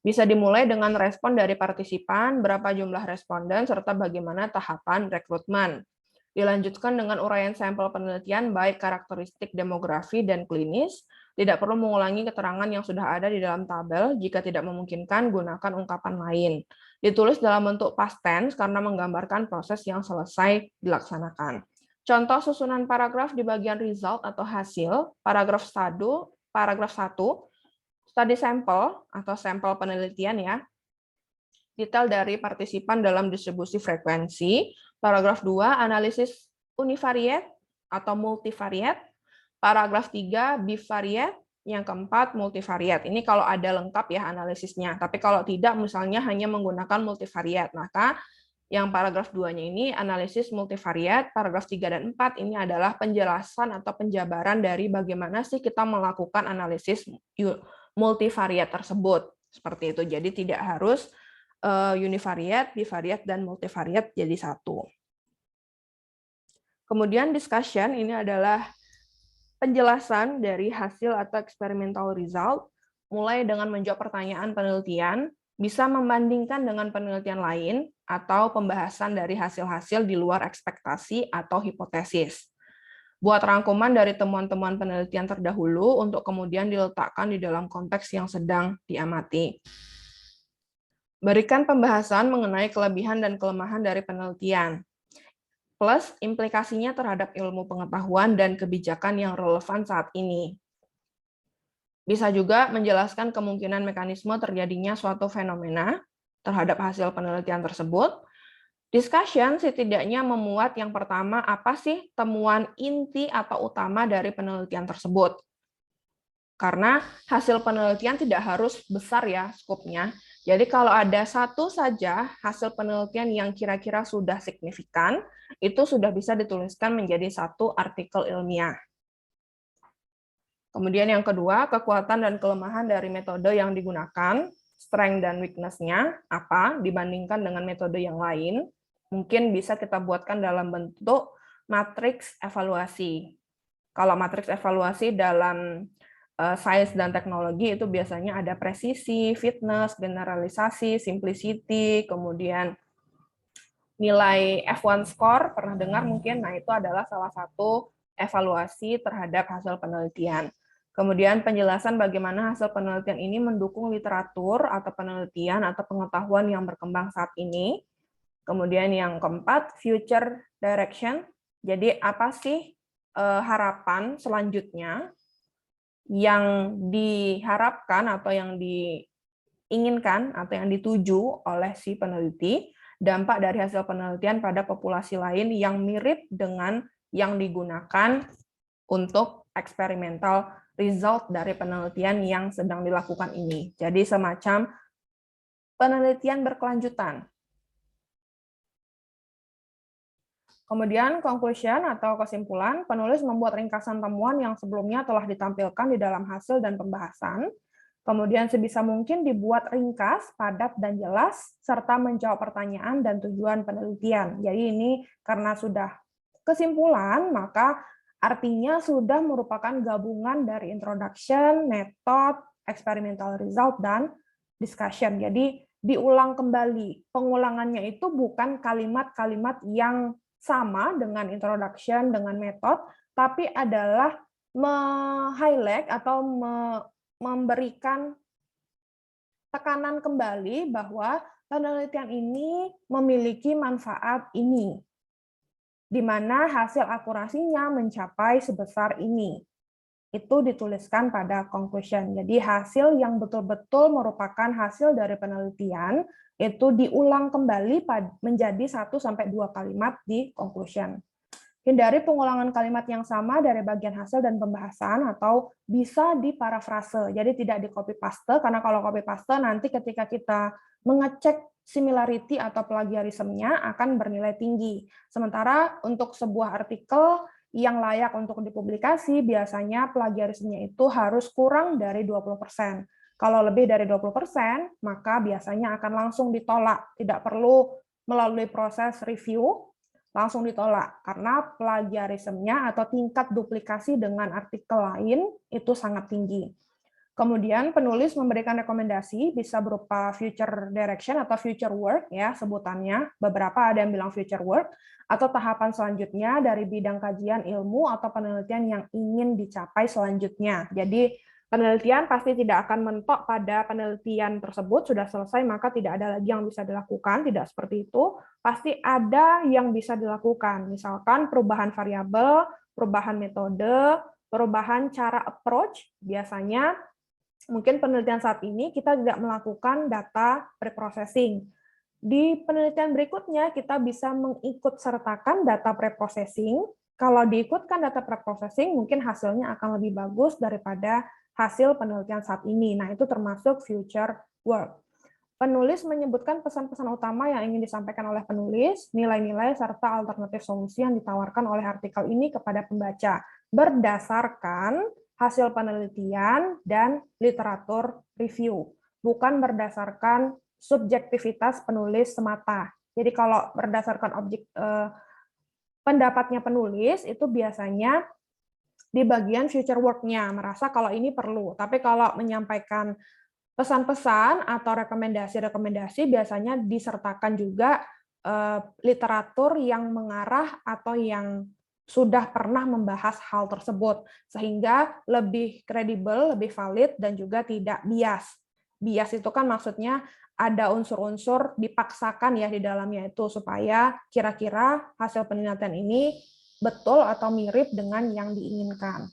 Bisa dimulai dengan respon dari partisipan, berapa jumlah responden, serta bagaimana tahapan rekrutmen. Dilanjutkan dengan uraian sampel penelitian, baik karakteristik demografi dan klinis. Tidak perlu mengulangi keterangan yang sudah ada di dalam tabel. Jika tidak memungkinkan, gunakan ungkapan lain. Ditulis dalam bentuk past tense karena menggambarkan proses yang selesai dilaksanakan. Contoh susunan paragraf di bagian result atau hasil, paragraf 1, study sample atau sampel penelitian ya, detail dari partisipan dalam distribusi frekuensi. Paragraf 2, analisis univariate atau multivariate. Paragraf 3, bivariate. yang keempat multivariat. Ini kalau ada lengkap ya analisisnya. Tapi kalau tidak, misalnya hanya menggunakan multivariat, maka yang paragraf 2-nya ini analisis multivariat, paragraf 3 dan 4 ini adalah penjelasan atau penjabaran dari bagaimana sih kita melakukan analisis multivariat tersebut. Seperti itu. Jadi tidak harus univariat, bivariat, dan multivariat jadi satu. Kemudian discussion ini adalah penjelasan dari hasil atau experimental result, mulai dengan menjawab pertanyaan penelitian, bisa membandingkan dengan penelitian lain, atau pembahasan dari hasil-hasil di luar ekspektasi atau hipotesis. Buat rangkuman dari temuan-temuan penelitian terdahulu untuk kemudian diletakkan di dalam konteks yang sedang diamati. Berikan pembahasan mengenai kelebihan dan kelemahan dari penelitian, plus implikasinya terhadap ilmu pengetahuan dan kebijakan yang relevan saat ini. Bisa juga menjelaskan kemungkinan mekanisme terjadinya suatu fenomena terhadap hasil penelitian tersebut. Discussion setidaknya memuat yang pertama, apa sih temuan inti atau utama dari penelitian tersebut. Karena hasil penelitian tidak harus besar ya skopnya. Jadi kalau ada satu saja hasil penelitian yang kira-kira sudah signifikan, itu sudah bisa dituliskan menjadi satu artikel ilmiah. Kemudian yang kedua, kekuatan dan kelemahan dari metode yang digunakan, strength dan weakness-nya apa dibandingkan dengan metode yang lain. Mungkin bisa kita buatkan dalam bentuk matriks evaluasi. Kalau matriks evaluasi dalam sains dan teknologi itu biasanya ada presisi, fitness, generalisasi, simplicity, kemudian nilai F1 score, pernah dengar mungkin, nah itu adalah salah satu evaluasi terhadap hasil penelitian. Kemudian penjelasan bagaimana hasil penelitian ini mendukung literatur atau penelitian atau pengetahuan yang berkembang saat ini. Kemudian yang keempat, future direction. Jadi apa sih harapan selanjutnya yang diharapkan atau yang diinginkan atau yang dituju oleh si peneliti, dampak dari hasil penelitian pada populasi lain yang mirip dengan yang digunakan untuk eksperimental result dari penelitian yang sedang dilakukan ini. Jadi semacam penelitian berkelanjutan. Kemudian conclusion atau kesimpulan, penulis membuat ringkasan temuan yang sebelumnya telah ditampilkan di dalam hasil dan pembahasan. Kemudian sebisa mungkin dibuat ringkas, padat, dan jelas, serta menjawab pertanyaan dan tujuan penelitian. Jadi ini karena sudah kesimpulan, maka artinya sudah merupakan gabungan dari introduction, method, experimental result, dan discussion. Jadi diulang kembali. Pengulangannya itu bukan kalimat-kalimat yang sama dengan introduction, dengan method, tapi adalah me-highlight atau memberikan tekanan kembali bahwa penelitian ini memiliki manfaat ini, di mana hasil akurasinya mencapai sebesar ini. Itu dituliskan pada conclusion. Jadi hasil yang betul-betul merupakan hasil dari penelitian itu diulang kembali menjadi 1-2 kalimat di conclusion. Hindari pengulangan kalimat yang sama dari bagian hasil dan pembahasan atau bisa diparafrase. Jadi tidak di copy paste, karena kalau copy paste nanti ketika kita mengecek similarity atau plagiarismenya akan bernilai tinggi. Sementara untuk sebuah artikel yang layak untuk dipublikasi, biasanya plagiarismenya itu harus kurang dari 20%. Kalau lebih dari 20%, maka biasanya akan langsung ditolak. Tidak perlu melalui proses review, langsung ditolak. Karena plagiarismenya atau tingkat duplikasi dengan artikel lain itu sangat tinggi. Kemudian penulis memberikan rekomendasi bisa berupa future direction atau future work ya sebutannya. Beberapa ada yang bilang future work atau tahapan selanjutnya dari bidang kajian ilmu atau penelitian yang ingin dicapai selanjutnya. Jadi penelitian pasti tidak akan mentok pada penelitian tersebut sudah selesai maka tidak ada lagi yang bisa dilakukan, tidak seperti itu. Pasti ada yang bisa dilakukan. Misalkan perubahan variabel, perubahan metode, perubahan cara approach. Biasanya mungkin penelitian saat ini kita tidak melakukan data preprocessing. Di penelitian berikutnya kita bisa mengikut sertakan data preprocessing. Kalau diikutkan data preprocessing mungkin hasilnya akan lebih bagus daripada hasil penelitian saat ini. Nah, itu termasuk future work. Penulis menyebutkan pesan-pesan utama yang ingin disampaikan oleh penulis, nilai-nilai, serta alternatif solusi yang ditawarkan oleh artikel ini kepada pembaca, berdasarkan hasil penelitian dan literatur review, bukan berdasarkan subjektivitas penulis semata. Jadi kalau berdasarkan pendapatnya penulis, itu biasanya di bagian future work-nya, merasa kalau ini perlu. Tapi kalau menyampaikan pesan-pesan atau rekomendasi-rekomendasi biasanya disertakan juga literatur yang mengarah atau yang sudah pernah membahas hal tersebut, sehingga lebih kredibel, lebih valid, dan juga tidak bias. Bias itu kan maksudnya ada unsur-unsur dipaksakan ya di dalamnya itu, supaya kira-kira hasil penelitian ini betul atau mirip dengan yang diinginkan.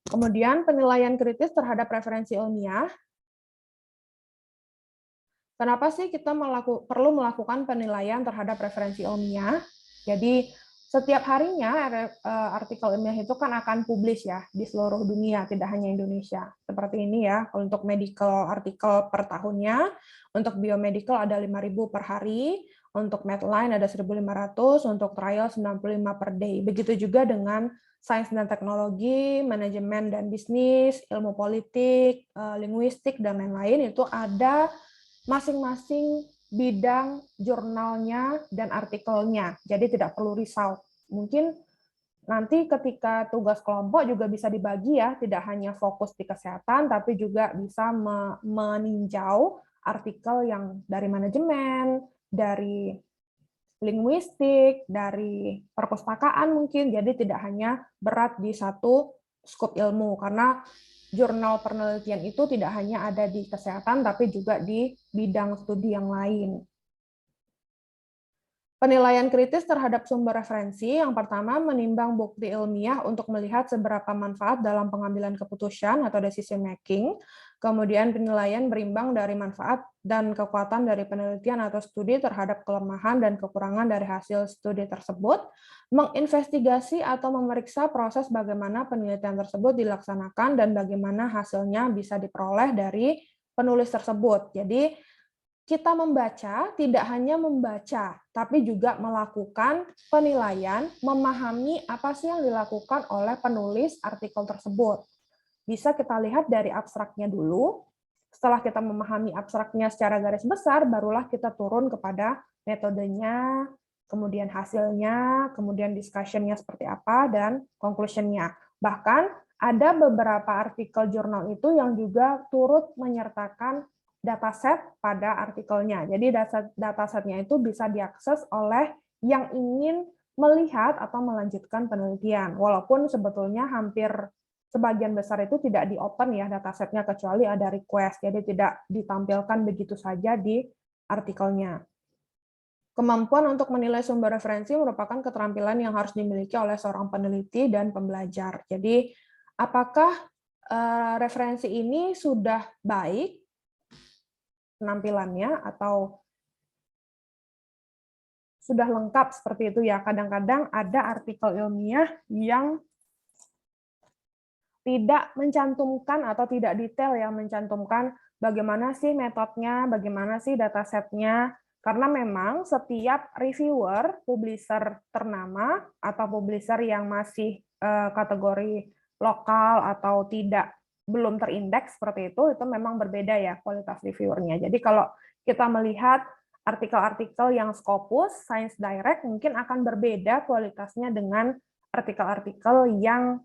Kemudian penilaian kritis terhadap referensi ilmiah. Kenapa sih kita perlu melakukan penilaian terhadap referensi ilmiah? Jadi setiap harinya artikel ilmiah itu kan akan publish ya di seluruh dunia, tidak hanya Indonesia. Seperti ini ya, untuk medical artikel per tahunnya, untuk biomedical ada 5.000 per hari, untuk Medline ada 1.500, untuk trial 95 per day. Begitu juga dengan sains dan teknologi, manajemen dan bisnis, ilmu politik, linguistik, dan lain-lain, itu ada masing-masing bidang jurnalnya dan artikelnya. Jadi tidak perlu risau. Mungkin nanti ketika tugas kelompok juga bisa dibagi ya, tidak hanya fokus di kesehatan, tapi juga bisa meninjau artikel yang dari manajemen, dari linguistik, dari perpustakaan mungkin, jadi tidak hanya berat di satu skop ilmu, karena jurnal penelitian itu tidak hanya ada di kesehatan, tapi juga di bidang studi yang lain. Penilaian kritis terhadap sumber referensi, yang pertama menimbang bukti ilmiah untuk melihat seberapa manfaat dalam pengambilan keputusan atau decision making, kemudian penilaian berimbang dari manfaat dan kekuatan dari penelitian atau studi terhadap kelemahan dan kekurangan dari hasil studi tersebut, menginvestigasi atau memeriksa proses bagaimana penelitian tersebut dilaksanakan dan bagaimana hasilnya bisa diperoleh dari penulis tersebut. Jadi, kita membaca tidak hanya membaca, tapi juga melakukan penilaian, memahami apa sih yang dilakukan oleh penulis artikel tersebut. Bisa kita lihat dari abstraknya dulu. Setelah kita memahami abstraknya secara garis besar, barulah kita turun kepada metodenya, kemudian hasilnya, kemudian discussion-nya seperti apa, dan conclusion-nya. Bahkan ada beberapa artikel jurnal itu yang juga turut menyertakan dataset pada artikelnya. Jadi datasetnya itu bisa diakses oleh yang ingin melihat atau melanjutkan penelitian. Walaupun sebetulnya hampir sebagian besar itu tidak di-open ya datasetnya, kecuali ada request. Jadi tidak ditampilkan begitu saja di artikelnya. Kemampuan untuk menilai sumber referensi merupakan keterampilan yang harus dimiliki oleh seorang peneliti dan pembelajar. Jadi, apakah referensi ini sudah baik penampilannya atau sudah lengkap seperti itu ya. Kadang-kadang ada artikel ilmiah yang tidak mencantumkan atau tidak detail yang mencantumkan bagaimana sih metodenya, bagaimana sih datasetnya, karena memang setiap reviewer, publisher ternama atau publisher yang masih kategori lokal atau belum terindeks seperti itu memang berbeda ya kualitas reviewernya. Jadi kalau kita melihat artikel-artikel yang Scopus, Science Direct mungkin akan berbeda kualitasnya dengan artikel-artikel yang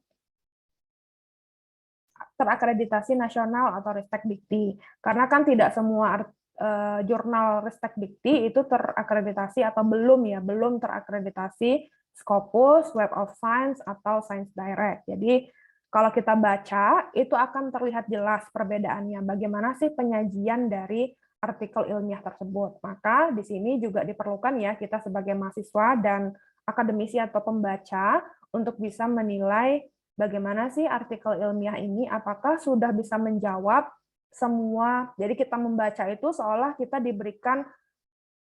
terakreditasi nasional atau Ristek Dikti. Karena kan tidak semua jurnal Ristek Dikti itu terakreditasi atau belum terakreditasi Scopus, Web of Science, atau Science Direct. Jadi kalau kita baca, itu akan terlihat jelas perbedaannya. Bagaimana sih penyajian dari artikel ilmiah tersebut. Maka di sini juga diperlukan ya kita sebagai mahasiswa dan akademisi atau pembaca untuk bisa menilai bagaimana sih artikel ilmiah ini, apakah sudah bisa menjawab semua. Jadi kita membaca itu seolah kita diberikan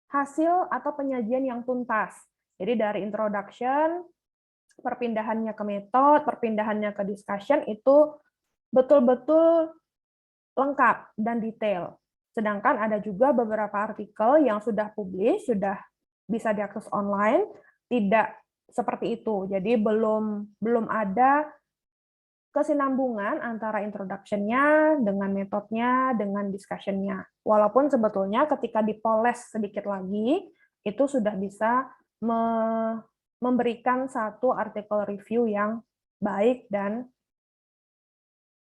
hasil atau penyajian yang tuntas. Jadi dari introduction, perpindahannya ke metode, perpindahannya ke discussion itu betul-betul lengkap dan detail. Sedangkan ada juga beberapa artikel yang sudah publish, sudah bisa diakses online, tidak seperti itu. Jadi belum ada kesinambungan antara introduction-nya dengan metodenya, dengan discussion-nya. Walaupun sebetulnya ketika dipoles sedikit lagi, itu sudah bisa memberikan satu artikel review yang baik dan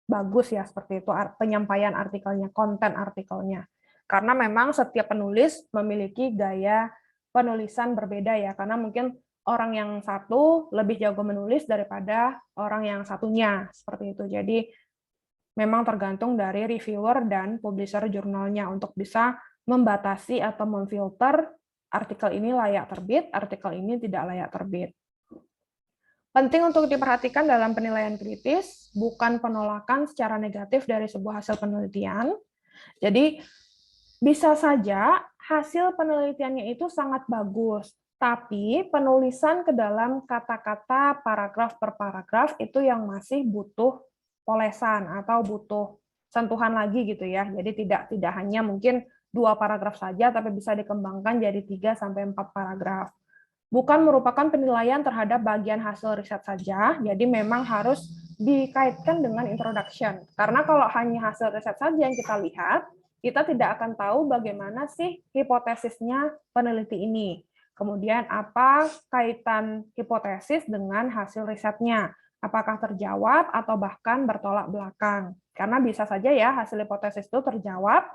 bagus ya, seperti itu penyampaian artikelnya, konten artikelnya. Karena memang setiap penulis memiliki gaya penulisan berbeda ya, karena mungkin orang yang satu lebih jago menulis daripada orang yang satunya, seperti itu. Jadi memang tergantung dari reviewer dan publisher jurnalnya untuk bisa membatasi atau memfilter artikel ini layak terbit, artikel ini tidak layak terbit. Penting untuk diperhatikan dalam penilaian kritis, bukan penolakan secara negatif dari sebuah hasil penelitian. Jadi, bisa saja hasil penelitiannya itu sangat bagus, tapi penulisan ke dalam kata-kata paragraf per paragraf itu yang masih butuh polesan atau butuh sentuhan lagi gitu ya. Jadi tidak hanya mungkin 2 paragraf saja, tapi bisa dikembangkan jadi 3-4 paragraf. Bukan merupakan penilaian terhadap bagian hasil riset saja, jadi memang harus dikaitkan dengan introduction. Karena kalau hanya hasil riset saja yang kita lihat, kita tidak akan tahu bagaimana sih hipotesisnya peneliti ini. Kemudian apa kaitan hipotesis dengan hasil risetnya? Apakah terjawab atau bahkan bertolak belakang? Karena bisa saja ya hasil hipotesis itu terjawab,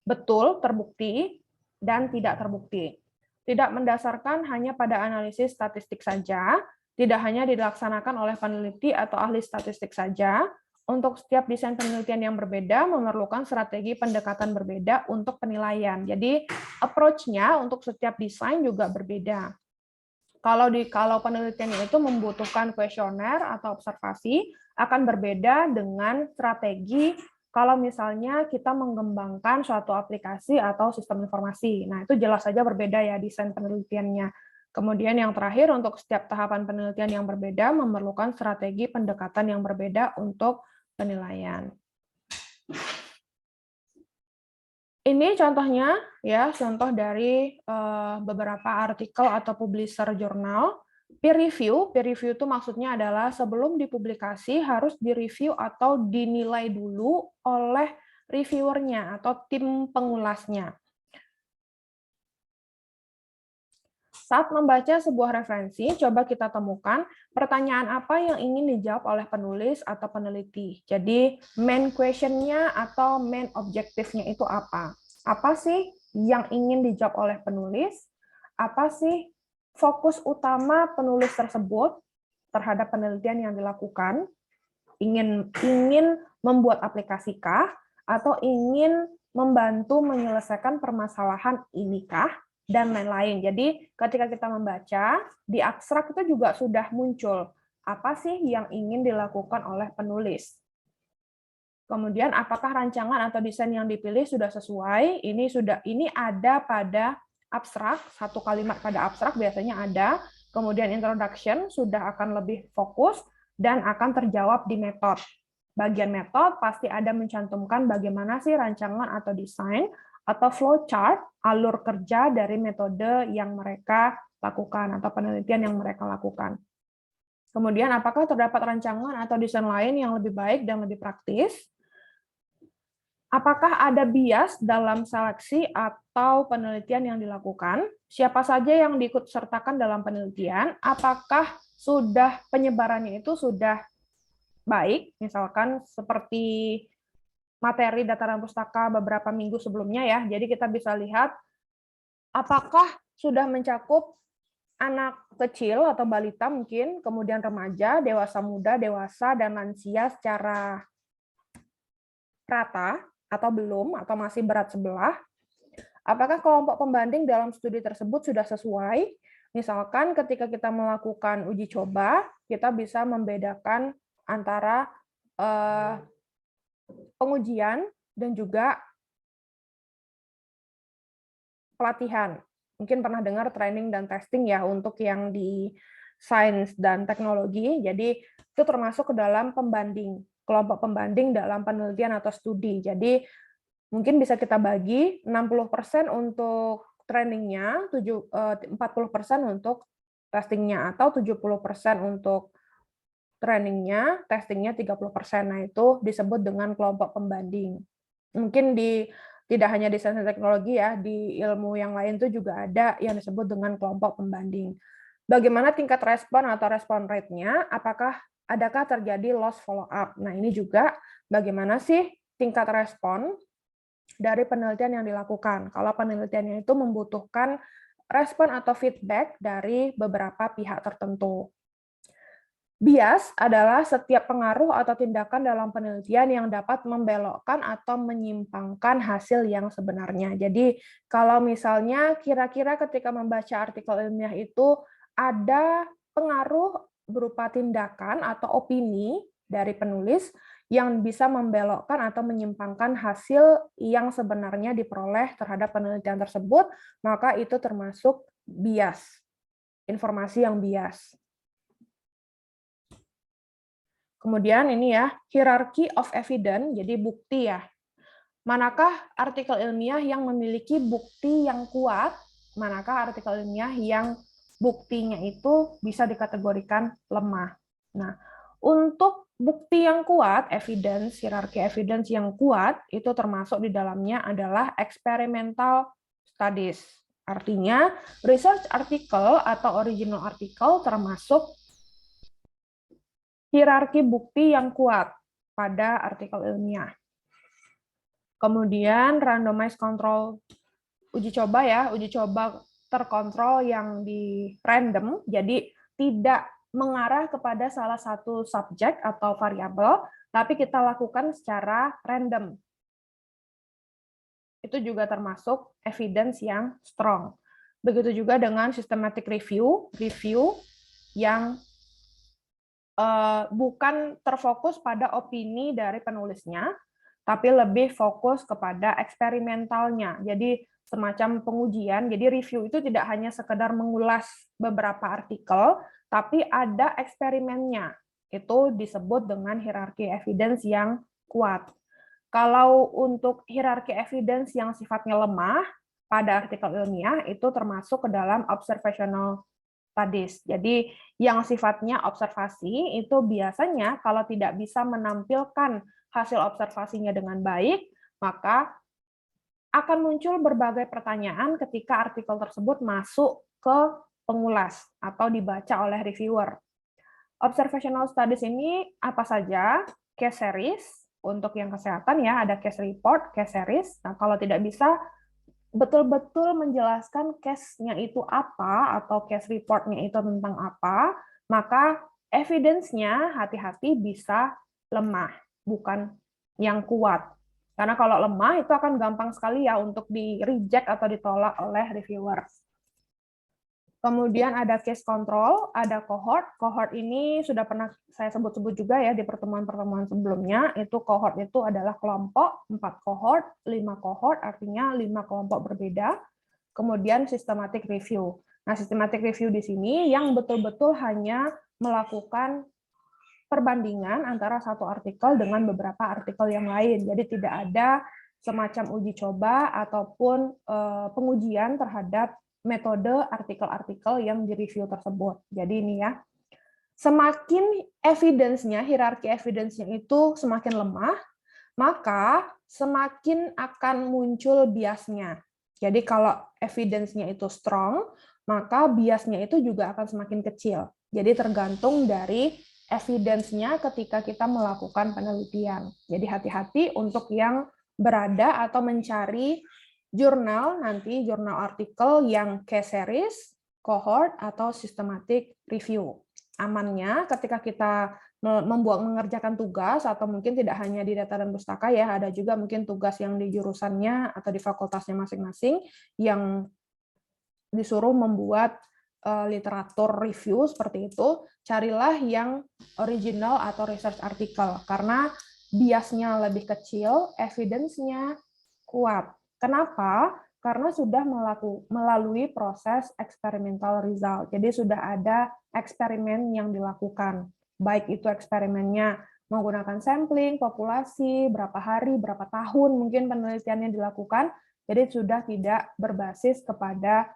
betul, terbukti, dan tidak terbukti. Tidak mendasarkan hanya pada analisis statistik saja, tidak hanya dilaksanakan oleh peneliti atau ahli statistik saja. Untuk setiap desain penelitian yang berbeda memerlukan strategi pendekatan berbeda untuk penilaian. Jadi approach-nya untuk setiap desain juga berbeda. Kalau penelitiannya itu membutuhkan kuesioner atau observasi, akan berbeda dengan strategi kalau misalnya kita mengembangkan suatu aplikasi atau sistem informasi. Nah, itu jelas saja berbeda ya desain penelitiannya. Kemudian yang terakhir, untuk setiap tahapan penelitian yang berbeda memerlukan strategi pendekatan yang berbeda untuk penilaian. Ini contohnya ya, contoh dari beberapa artikel atau publisher jurnal. Peer review itu maksudnya adalah sebelum dipublikasi harus direview atau dinilai dulu oleh reviewernya atau tim pengulasnya. Saat membaca sebuah referensi, coba kita temukan pertanyaan apa yang ingin dijawab oleh penulis atau peneliti. Jadi, main question-nya atau main objektifnya itu apa? Apa sih yang ingin dijawab oleh penulis? Apa sih fokus utama penulis tersebut terhadap penelitian yang dilakukan? Ingin membuat aplikasi-kah? Atau ingin membantu menyelesaikan permasalahan inikah? Dan lain-lain. Jadi ketika kita membaca, di abstrak itu juga sudah muncul apa sih yang ingin dilakukan oleh penulis. Kemudian apakah rancangan atau desain yang dipilih sudah sesuai? Ini ada pada abstrak, satu kalimat pada abstrak biasanya ada. Kemudian introduction sudah akan lebih fokus dan akan terjawab di metode. Bagian metode pasti ada mencantumkan bagaimana sih rancangan atau desain atau flowchart, alur kerja dari metode yang mereka lakukan atau penelitian yang mereka lakukan. Kemudian, apakah terdapat rancangan atau desain lain yang lebih baik dan lebih praktis? Apakah ada bias dalam seleksi atau penelitian yang dilakukan? Siapa saja yang diikutsertakan dalam penelitian? Apakah sudah penyebarannya itu sudah baik, misalkan seperti materi dataran pustaka beberapa minggu sebelumnya ya. Jadi kita bisa lihat apakah sudah mencakup anak kecil atau balita mungkin, kemudian remaja, dewasa muda, dewasa, dan lansia secara rata atau belum, atau masih berat sebelah. Apakah kelompok pembanding dalam studi tersebut sudah sesuai? Misalkan ketika kita melakukan uji coba, kita bisa membedakan antara pengujian dan juga pelatihan. Mungkin pernah dengar training dan testing ya untuk yang di sains dan teknologi. Jadi itu termasuk ke dalam pembanding, kelompok pembanding dalam penelitian atau studi. Jadi mungkin bisa kita bagi 60% untuk trainingnya, 40% untuk testingnya, atau 70% untuk trainingnya, testingnya 30%. Nah, itu disebut dengan kelompok pembanding. Mungkin tidak hanya di sains dan teknologi ya, di ilmu yang lain itu juga ada yang disebut dengan kelompok pembanding. Bagaimana tingkat respon atau respon rate-nya? Adakah terjadi loss follow up? Nah, ini juga bagaimana sih tingkat respon dari penelitian yang dilakukan. Kalau penelitiannya itu membutuhkan respon atau feedback dari beberapa pihak tertentu. Bias adalah setiap pengaruh atau tindakan dalam penelitian yang dapat membelokkan atau menyimpangkan hasil yang sebenarnya. Jadi, kalau misalnya kira-kira ketika membaca artikel ilmiah itu ada pengaruh berupa tindakan atau opini dari penulis yang bisa membelokkan atau menyimpangkan hasil yang sebenarnya diperoleh terhadap penelitian tersebut, maka itu termasuk bias, informasi yang bias. Kemudian ini ya, hierarchy of evidence, jadi bukti ya. Manakah artikel ilmiah yang memiliki bukti yang kuat, manakah artikel ilmiah yang buktinya itu bisa dikategorikan lemah. Nah, untuk bukti yang kuat, evidence, hierarchy evidence yang kuat, itu termasuk di dalamnya adalah experimental studies. Artinya, research article atau original article termasuk hierarki bukti yang kuat pada artikel ilmiah. Kemudian randomized control, uji coba ya, uji coba terkontrol yang di random, jadi tidak mengarah kepada salah satu subjek atau variabel, tapi kita lakukan secara random. Itu juga termasuk evidence yang strong. Begitu juga dengan systematic review yang bukan terfokus pada opini dari penulisnya, tapi lebih fokus kepada eksperimentalnya. Jadi semacam pengujian. Jadi review itu tidak hanya sekedar mengulas beberapa artikel, tapi ada eksperimennya. Itu disebut dengan hierarki evidence yang kuat. Kalau untuk hierarki evidence yang sifatnya lemah pada artikel ilmiah, itu termasuk ke dalam observational studies. Jadi yang sifatnya observasi itu biasanya kalau tidak bisa menampilkan hasil observasinya dengan baik, maka akan muncul berbagai pertanyaan ketika artikel tersebut masuk ke pengulas atau dibaca oleh reviewer. Observational studies ini apa saja? Case series, untuk yang kesehatan ya, ada case report, case series. Nah, kalau tidak bisa betul-betul menjelaskan case-nya itu apa, atau case report-nya itu tentang apa, maka evidence-nya hati-hati bisa lemah, bukan yang kuat. Karena kalau lemah, itu akan gampang sekali ya untuk di-reject atau ditolak oleh reviewer. Kemudian ada case control, ada cohort. Cohort ini sudah pernah saya sebut-sebut juga ya di pertemuan-pertemuan sebelumnya. Itu cohort itu adalah kelompok, 4 cohort, 5 cohort, artinya 5 kelompok berbeda. Kemudian systematic review. Nah, systematic review di sini yang betul-betul hanya melakukan perbandingan antara satu artikel dengan beberapa artikel yang lain. Jadi tidak ada semacam uji coba ataupun pengujian terhadap metode artikel-artikel yang direview tersebut. Jadi ini ya, semakin evidence-nya, hierarki evidence-nya itu semakin lemah, maka semakin akan muncul biasnya. Jadi kalau evidence-nya itu strong, maka biasnya itu juga akan semakin kecil. Jadi tergantung dari evidence-nya ketika kita melakukan penelitian. Jadi hati-hati untuk yang berada atau mencari jurnal, nanti jurnal artikel yang case series, cohort, atau systematic review. Amannya ketika kita mengerjakan tugas, atau mungkin tidak hanya di data dan pustaka ya, ada juga mungkin tugas yang di jurusannya atau di fakultasnya masing-masing yang disuruh membuat literatur review seperti itu, carilah yang original atau research article, karena biasnya lebih kecil, evidence-nya kuat. Kenapa? Karena sudah melalui proses experimental result. Jadi sudah ada eksperimen yang dilakukan. Baik itu eksperimennya menggunakan sampling, populasi, berapa hari, berapa tahun mungkin penelitiannya dilakukan. Jadi sudah tidak berbasis kepada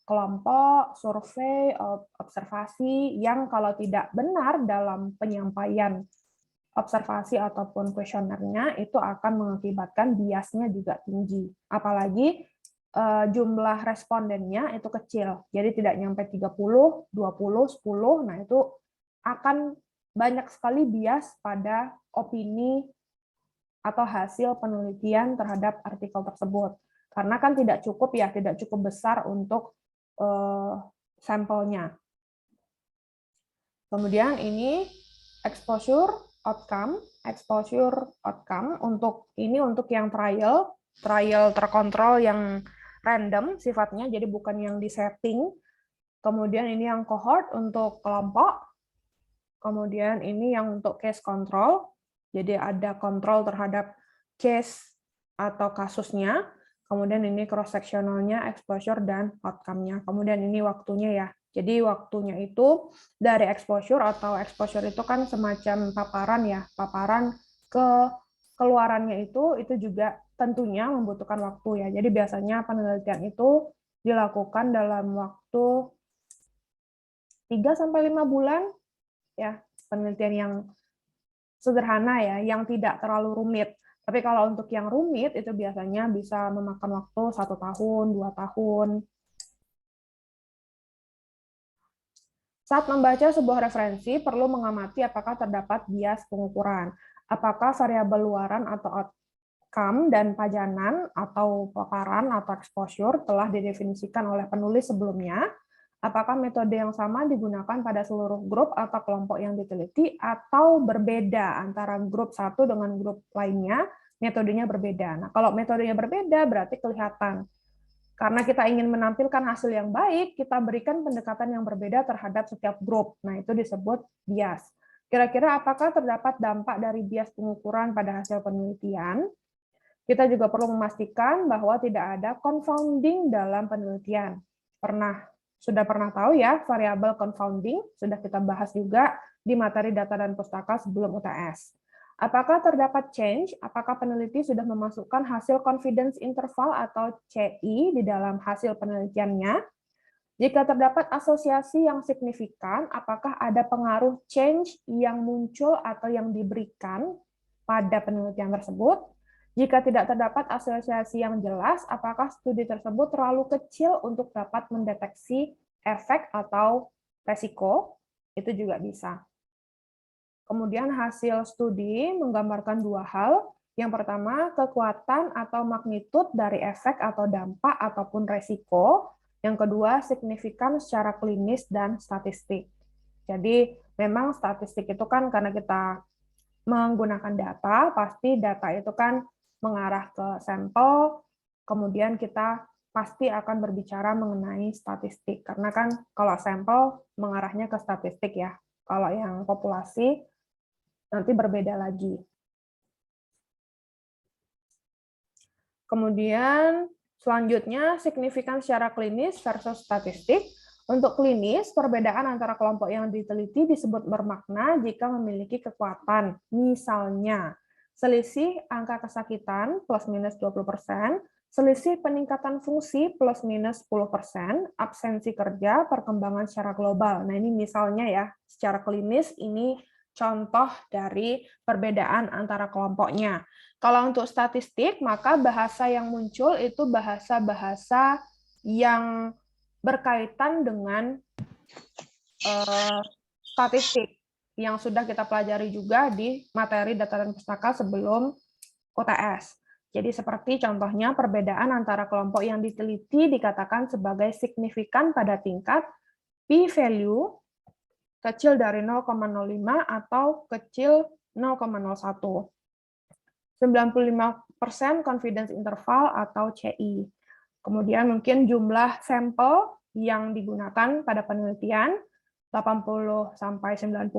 kelompok, survei, observasi yang kalau tidak benar dalam penyampaian observasi ataupun kuesionernya itu akan mengakibatkan biasnya juga tinggi. Apalagi jumlah respondennya itu kecil, jadi tidak nyampe 30, 20, 10, nah itu akan banyak sekali bias pada opini atau hasil penelitian terhadap artikel tersebut. Karena kan tidak cukup besar untuk sampelnya. Kemudian ini exposure outcome untuk yang trial terkontrol yang random sifatnya, jadi bukan yang disetting. Kemudian ini yang cohort untuk kelompok. Kemudian ini yang untuk case control, jadi ada kontrol terhadap case atau kasusnya. Kemudian ini cross sectionalnya, exposure dan outcome-nya. Kemudian ini waktunya ya. Jadi waktunya itu dari exposure itu kan semacam paparan ke keluarannya itu juga tentunya membutuhkan waktu ya. Jadi biasanya penelitian itu dilakukan dalam waktu 3-5 bulan ya, penelitian yang sederhana ya, yang tidak terlalu rumit. Tapi kalau untuk yang rumit itu biasanya bisa memakan waktu 1 tahun, 2 tahun. Saat membaca sebuah referensi, perlu mengamati apakah terdapat bias pengukuran. Apakah variabel luaran atau outcome dan pajanan atau paparan atau exposure telah didefinisikan oleh penulis sebelumnya. Apakah metode yang sama digunakan pada seluruh grup atau kelompok yang diteliti, atau berbeda antara grup satu dengan grup lainnya, metodenya berbeda. Nah, kalau metodenya berbeda berarti kelihatan. Karena kita ingin menampilkan hasil yang baik, kita berikan pendekatan yang berbeda terhadap setiap grup. Nah, itu disebut bias. Kira-kira apakah terdapat dampak dari bias pengukuran pada hasil penelitian? Kita juga perlu memastikan bahwa tidak ada confounding dalam penelitian. Sudah pernah tahu ya, variabel confounding, sudah kita bahas juga di materi data dan pustaka sebelum UTS. Apakah terdapat change? Apakah peneliti sudah memasukkan hasil confidence interval atau CI di dalam hasil penelitiannya? Jika terdapat asosiasi yang signifikan, apakah ada pengaruh change yang muncul atau yang diberikan pada penelitian tersebut? Jika tidak terdapat asosiasi yang jelas, apakah studi tersebut terlalu kecil untuk dapat mendeteksi efek atau resiko? Itu juga bisa. Kemudian hasil studi menggambarkan 2 hal. Yang pertama, kekuatan atau magnitud dari efek atau dampak ataupun resiko. Yang kedua, signifikan secara klinis dan statistik. Jadi memang statistik itu kan karena kita menggunakan data, pasti data itu kan mengarah ke sampel, kemudian kita pasti akan berbicara mengenai statistik. Karena kan kalau sampel mengarahnya ke statistik ya. Kalau yang populasi nanti berbeda lagi. Kemudian selanjutnya signifikan secara klinis versus statistik. Untuk klinis, perbedaan antara kelompok yang diteliti disebut bermakna jika memiliki kekuatan. Misalnya, selisih angka kesakitan plus minus 20%, selisih peningkatan fungsi plus minus 10%, absensi kerja, perkembangan secara global. Nah, ini misalnya ya, secara klinis ini contoh dari perbedaan antara kelompoknya. Kalau untuk statistik, maka bahasa yang muncul itu bahasa-bahasa yang berkaitan dengan statistik yang sudah kita pelajari juga di materi data dan pustaka sebelum UTS. Jadi seperti contohnya perbedaan antara kelompok yang diteliti dikatakan sebagai signifikan pada tingkat p-value kecil dari 0,05 atau kecil 0,01. 95% confidence interval atau CI. Kemudian mungkin jumlah sampel yang digunakan pada penelitian 80 sampai 90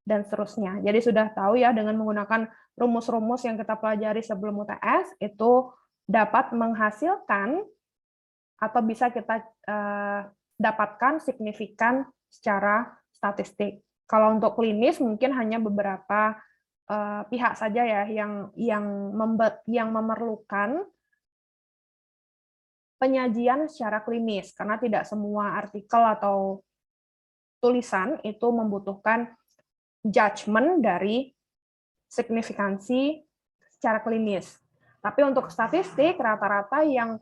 dan seterusnya. Jadi sudah tahu ya, dengan menggunakan rumus-rumus yang kita pelajari sebelum UTS itu dapat menghasilkan atau bisa kita dapatkan signifikan secara statistik. Kalau untuk klinis mungkin hanya beberapa pihak saja ya yang memerlukan penyajian secara klinis, karena tidak semua artikel atau tulisan itu membutuhkan judgement dari signifikansi secara klinis. Tapi untuk statistik, rata-rata yang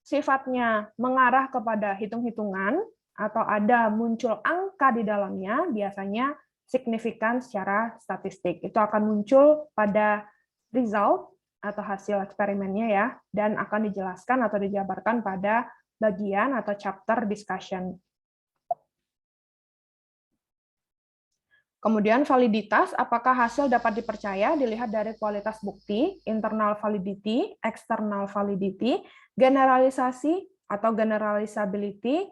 sifatnya mengarah kepada hitung-hitungan atau ada muncul angka di dalamnya, biasanya signifikan secara statistik. Itu akan muncul pada result atau hasil eksperimennya ya, dan akan dijelaskan atau dijabarkan pada bagian atau chapter discussion. Kemudian validitas, apakah hasil dapat dipercaya dilihat dari kualitas bukti, internal validity, external validity, generalisasi atau generalisability,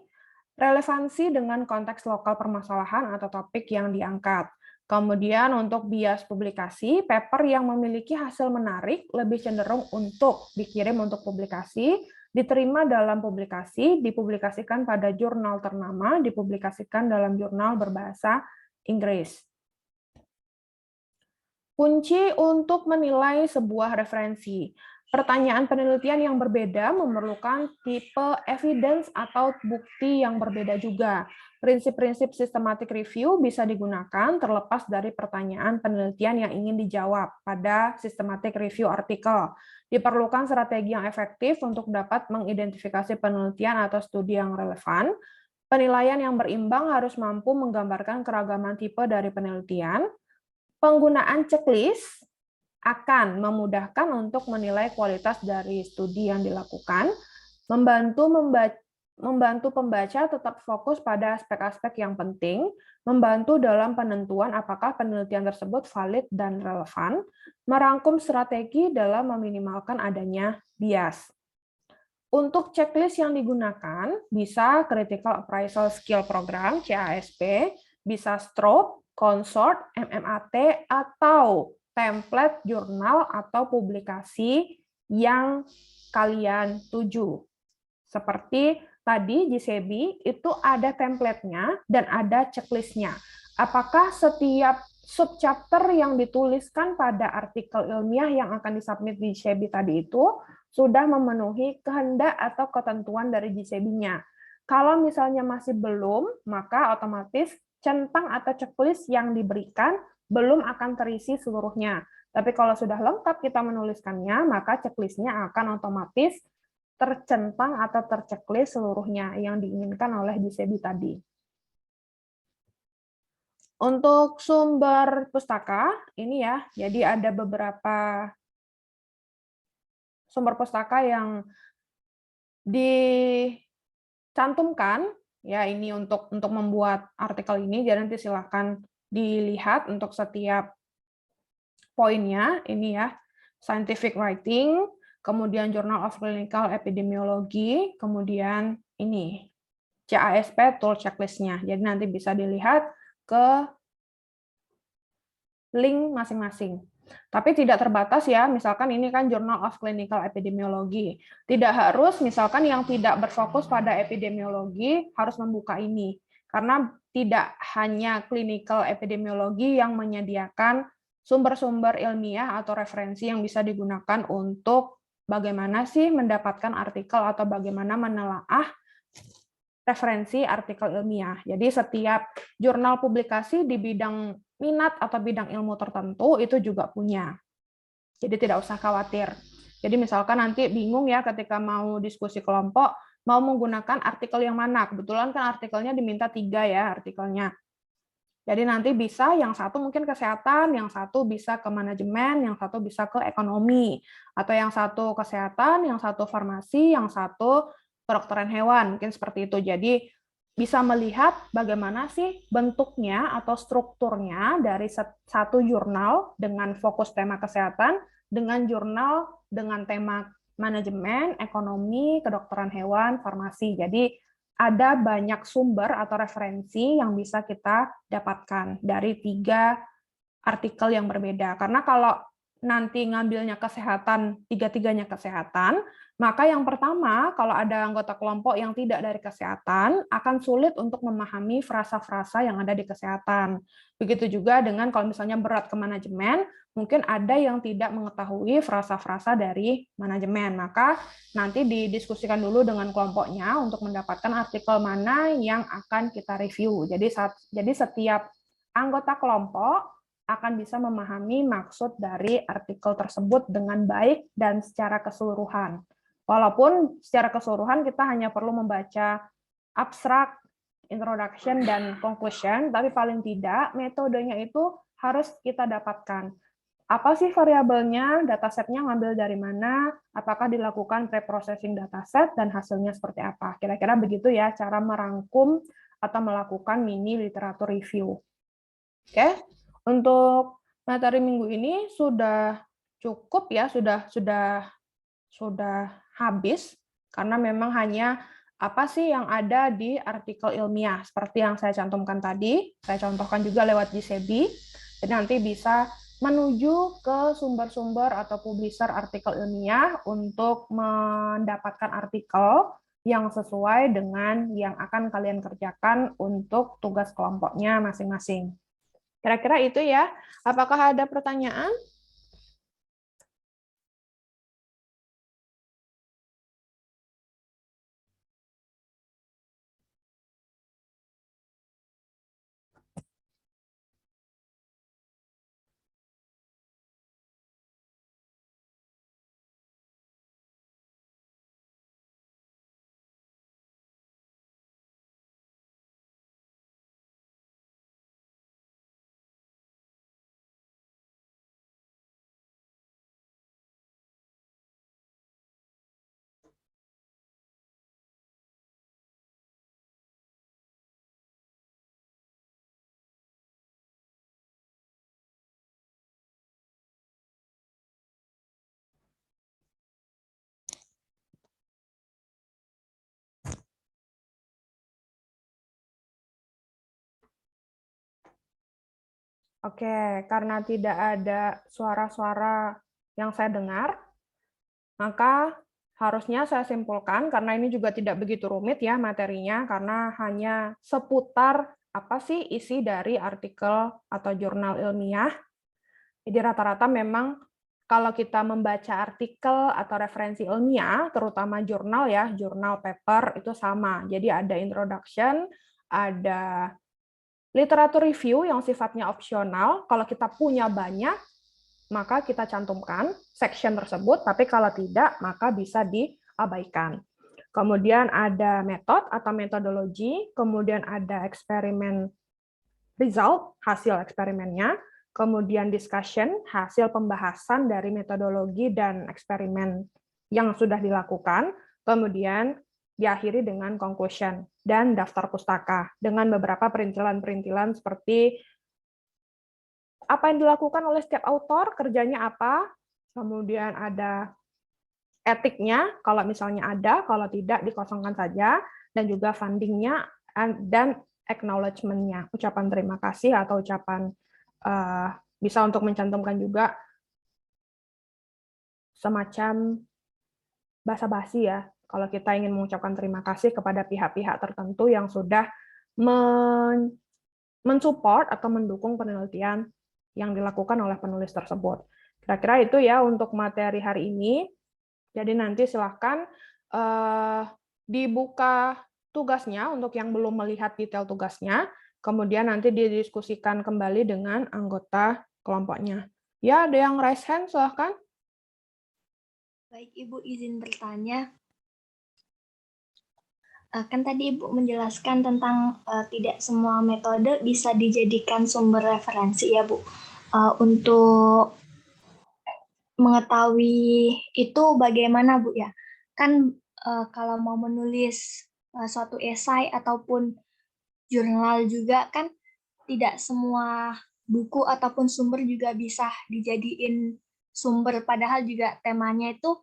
relevansi dengan konteks lokal permasalahan atau topik yang diangkat. Kemudian untuk bias publikasi, paper yang memiliki hasil menarik lebih cenderung untuk dikirim untuk publikasi, diterima dalam publikasi, dipublikasikan pada jurnal ternama, dipublikasikan dalam jurnal berbahasa Inggris. Kunci untuk menilai sebuah referensi. Pertanyaan penelitian yang berbeda memerlukan tipe evidence atau bukti yang berbeda juga. Prinsip-prinsip systematic review bisa digunakan terlepas dari pertanyaan penelitian yang ingin dijawab pada systematic review artikel. Diperlukan strategi yang efektif untuk dapat mengidentifikasi penelitian atau studi yang relevan. Penilaian yang berimbang harus mampu menggambarkan keragaman tipe dari penelitian. Penggunaan checklist akan memudahkan untuk menilai kualitas dari studi yang dilakukan, membantu pembaca tetap fokus pada aspek-aspek yang penting, membantu dalam penentuan apakah penelitian tersebut valid dan relevan, merangkum strategi dalam meminimalkan adanya bias. Untuk checklist yang digunakan, bisa Critical Appraisal Skill Program, CASP, bisa STROP, Consort, MMAT, atau template jurnal atau publikasi yang kalian tuju. Seperti tadi di SEBI, itu ada template-nya dan ada checklist-nya. Apakah setiap subchapter yang dituliskan pada artikel ilmiah yang akan disubmit di SEBI tadi itu sudah memenuhi kehendak atau ketentuan dari GCB-nya. Kalau misalnya masih belum, maka otomatis centang atau checklist yang diberikan belum akan terisi seluruhnya. Tapi kalau sudah lengkap kita menuliskannya, maka checklist-nya akan otomatis tercentang atau terchecklist seluruhnya yang diinginkan oleh GCB tadi. Untuk sumber pustaka, ini ya, jadi ada beberapa sumber pustaka yang dicantumkan, ya ini untuk membuat artikel ini, jadi nanti silahkan dilihat untuk setiap poinnya, ini ya, scientific writing, kemudian Journal of Clinical Epidemiology, kemudian ini, CASP tool checklist-nya, jadi nanti bisa dilihat ke link masing-masing. Tapi tidak terbatas ya, misalkan ini kan Journal of Clinical Epidemiology. Tidak harus, misalkan yang tidak berfokus pada epidemiologi harus membuka ini. Karena tidak hanya clinical epidemiologi yang menyediakan sumber-sumber ilmiah atau referensi yang bisa digunakan untuk bagaimana sih mendapatkan artikel atau bagaimana menelaah referensi artikel ilmiah. Jadi setiap jurnal publikasi di bidang minat atau bidang ilmu tertentu itu juga punya. Jadi tidak usah khawatir. Jadi misalkan nanti bingung ya ketika mau diskusi kelompok, mau menggunakan artikel yang mana. Kebetulan kan artikelnya diminta 3 ya artikelnya. Jadi nanti bisa yang satu mungkin kesehatan, yang satu bisa ke manajemen, yang satu bisa ke ekonomi. Atau yang satu kesehatan, yang satu farmasi, yang satu kedokteran hewan, mungkin seperti itu. Jadi bisa melihat bagaimana sih bentuknya atau strukturnya dari satu jurnal dengan fokus tema kesehatan, dengan jurnal dengan tema manajemen, ekonomi, kedokteran hewan, farmasi. Jadi ada banyak sumber atau referensi yang bisa kita dapatkan dari 3 artikel yang berbeda. Karena kalau nanti ngambilnya kesehatan, 3-tiganya kesehatan, Maka yang pertama, kalau ada anggota kelompok yang tidak dari kesehatan, akan sulit untuk memahami frasa-frasa yang ada di kesehatan. Begitu juga dengan kalau misalnya berat ke manajemen, mungkin ada yang tidak mengetahui frasa-frasa dari manajemen. Maka nanti didiskusikan dulu dengan kelompoknya untuk mendapatkan artikel mana yang akan kita review. Jadi setiap anggota kelompok akan bisa memahami maksud dari artikel tersebut dengan baik dan secara keseluruhan. Walaupun secara keseluruhan kita hanya perlu membaca abstrak, introduction, dan conclusion, tapi paling tidak metodenya itu harus kita dapatkan. Apa sih variabelnya, datasetnya ngambil dari mana, apakah dilakukan pre-processing dataset, dan hasilnya seperti apa. Kira-kira begitu ya cara merangkum atau melakukan mini literatur review. Oke, untuk materi minggu ini sudah cukup ya, sudah habis, karena memang hanya apa sih yang ada di artikel ilmiah. Seperti yang saya cantumkan tadi, saya contohkan juga lewat GCB, jadi nanti bisa menuju ke sumber-sumber atau publisher artikel ilmiah untuk mendapatkan artikel yang sesuai dengan yang akan kalian kerjakan untuk tugas kelompoknya masing-masing. Kira-kira itu ya. Apakah ada pertanyaan? Oke, karena tidak ada suara-suara yang saya dengar, maka harusnya saya simpulkan, karena ini juga tidak begitu rumit ya materinya, karena hanya seputar apa sih isi dari artikel atau jurnal ilmiah. Jadi rata-rata memang kalau kita membaca artikel atau referensi ilmiah, terutama jurnal ya, jurnal paper itu sama. Jadi ada introduction, ada literatur review yang sifatnya opsional, kalau kita punya banyak, maka kita cantumkan section tersebut, tapi kalau tidak, maka bisa diabaikan. Kemudian ada metode atau metodologi, kemudian ada eksperimen result, hasil eksperimennya, kemudian discussion, hasil pembahasan dari metodologi dan eksperimen yang sudah dilakukan, kemudian diakhiri dengan conclusion dan daftar pustaka dengan beberapa perintilan-perintilan seperti apa yang dilakukan oleh setiap autor, kerjanya apa, kemudian ada etiknya, kalau misalnya ada, kalau tidak dikosongkan saja, dan juga fundingnya, dan acknowledgement-nya, ucapan terima kasih atau ucapan bisa untuk mencantumkan juga semacam basa-basi ya, kalau kita ingin mengucapkan terima kasih kepada pihak-pihak tertentu yang sudah mensupport atau mendukung penelitian yang dilakukan oleh penulis tersebut. Kira-kira itu ya untuk materi hari ini. Jadi nanti silahkan dibuka tugasnya untuk yang belum melihat detail tugasnya, kemudian nanti didiskusikan kembali dengan anggota kelompoknya. Ya, ada yang raise hand, silahkan. Baik, Ibu izin bertanya. Kan tadi Ibu menjelaskan tentang tidak semua metode bisa dijadikan sumber referensi ya, Bu. Untuk mengetahui itu bagaimana, Bu ya? Kan kalau mau menulis suatu esai ataupun jurnal juga kan tidak semua buku ataupun sumber juga bisa dijadiin sumber, padahal juga temanya itu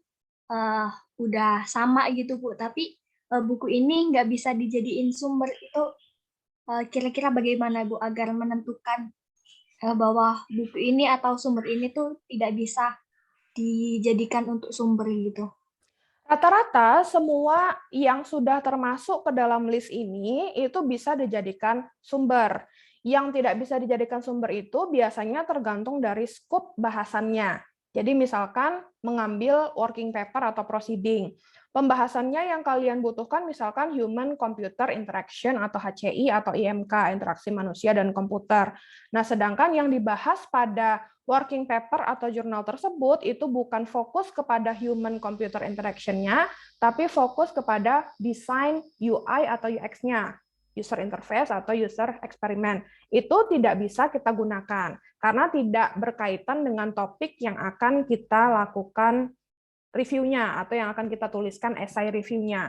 udah sama gitu Bu, tapi buku ini nggak bisa dijadiin sumber. Itu kira-kira bagaimana Bu agar menentukan bahwa buku ini atau sumber ini tuh tidak bisa dijadikan untuk sumber gitu? Rata-rata semua yang sudah termasuk ke dalam list ini itu bisa dijadikan sumber. Yang tidak bisa dijadikan sumber itu biasanya tergantung dari skop bahasannya. Jadi misalkan mengambil working paper atau proceeding. Pembahasannya yang kalian butuhkan misalkan Human Computer Interaction atau HCI atau IMK, interaksi manusia dan komputer. Nah, sedangkan yang dibahas pada working paper atau jurnal tersebut itu bukan fokus kepada human computer interaction-nya, tapi fokus kepada desain UI atau UX-nya, user interface atau user experiment. Itu tidak bisa kita gunakan karena tidak berkaitan dengan topik yang akan kita lakukan reviewnya atau yang akan kita tuliskan esai reviewnya.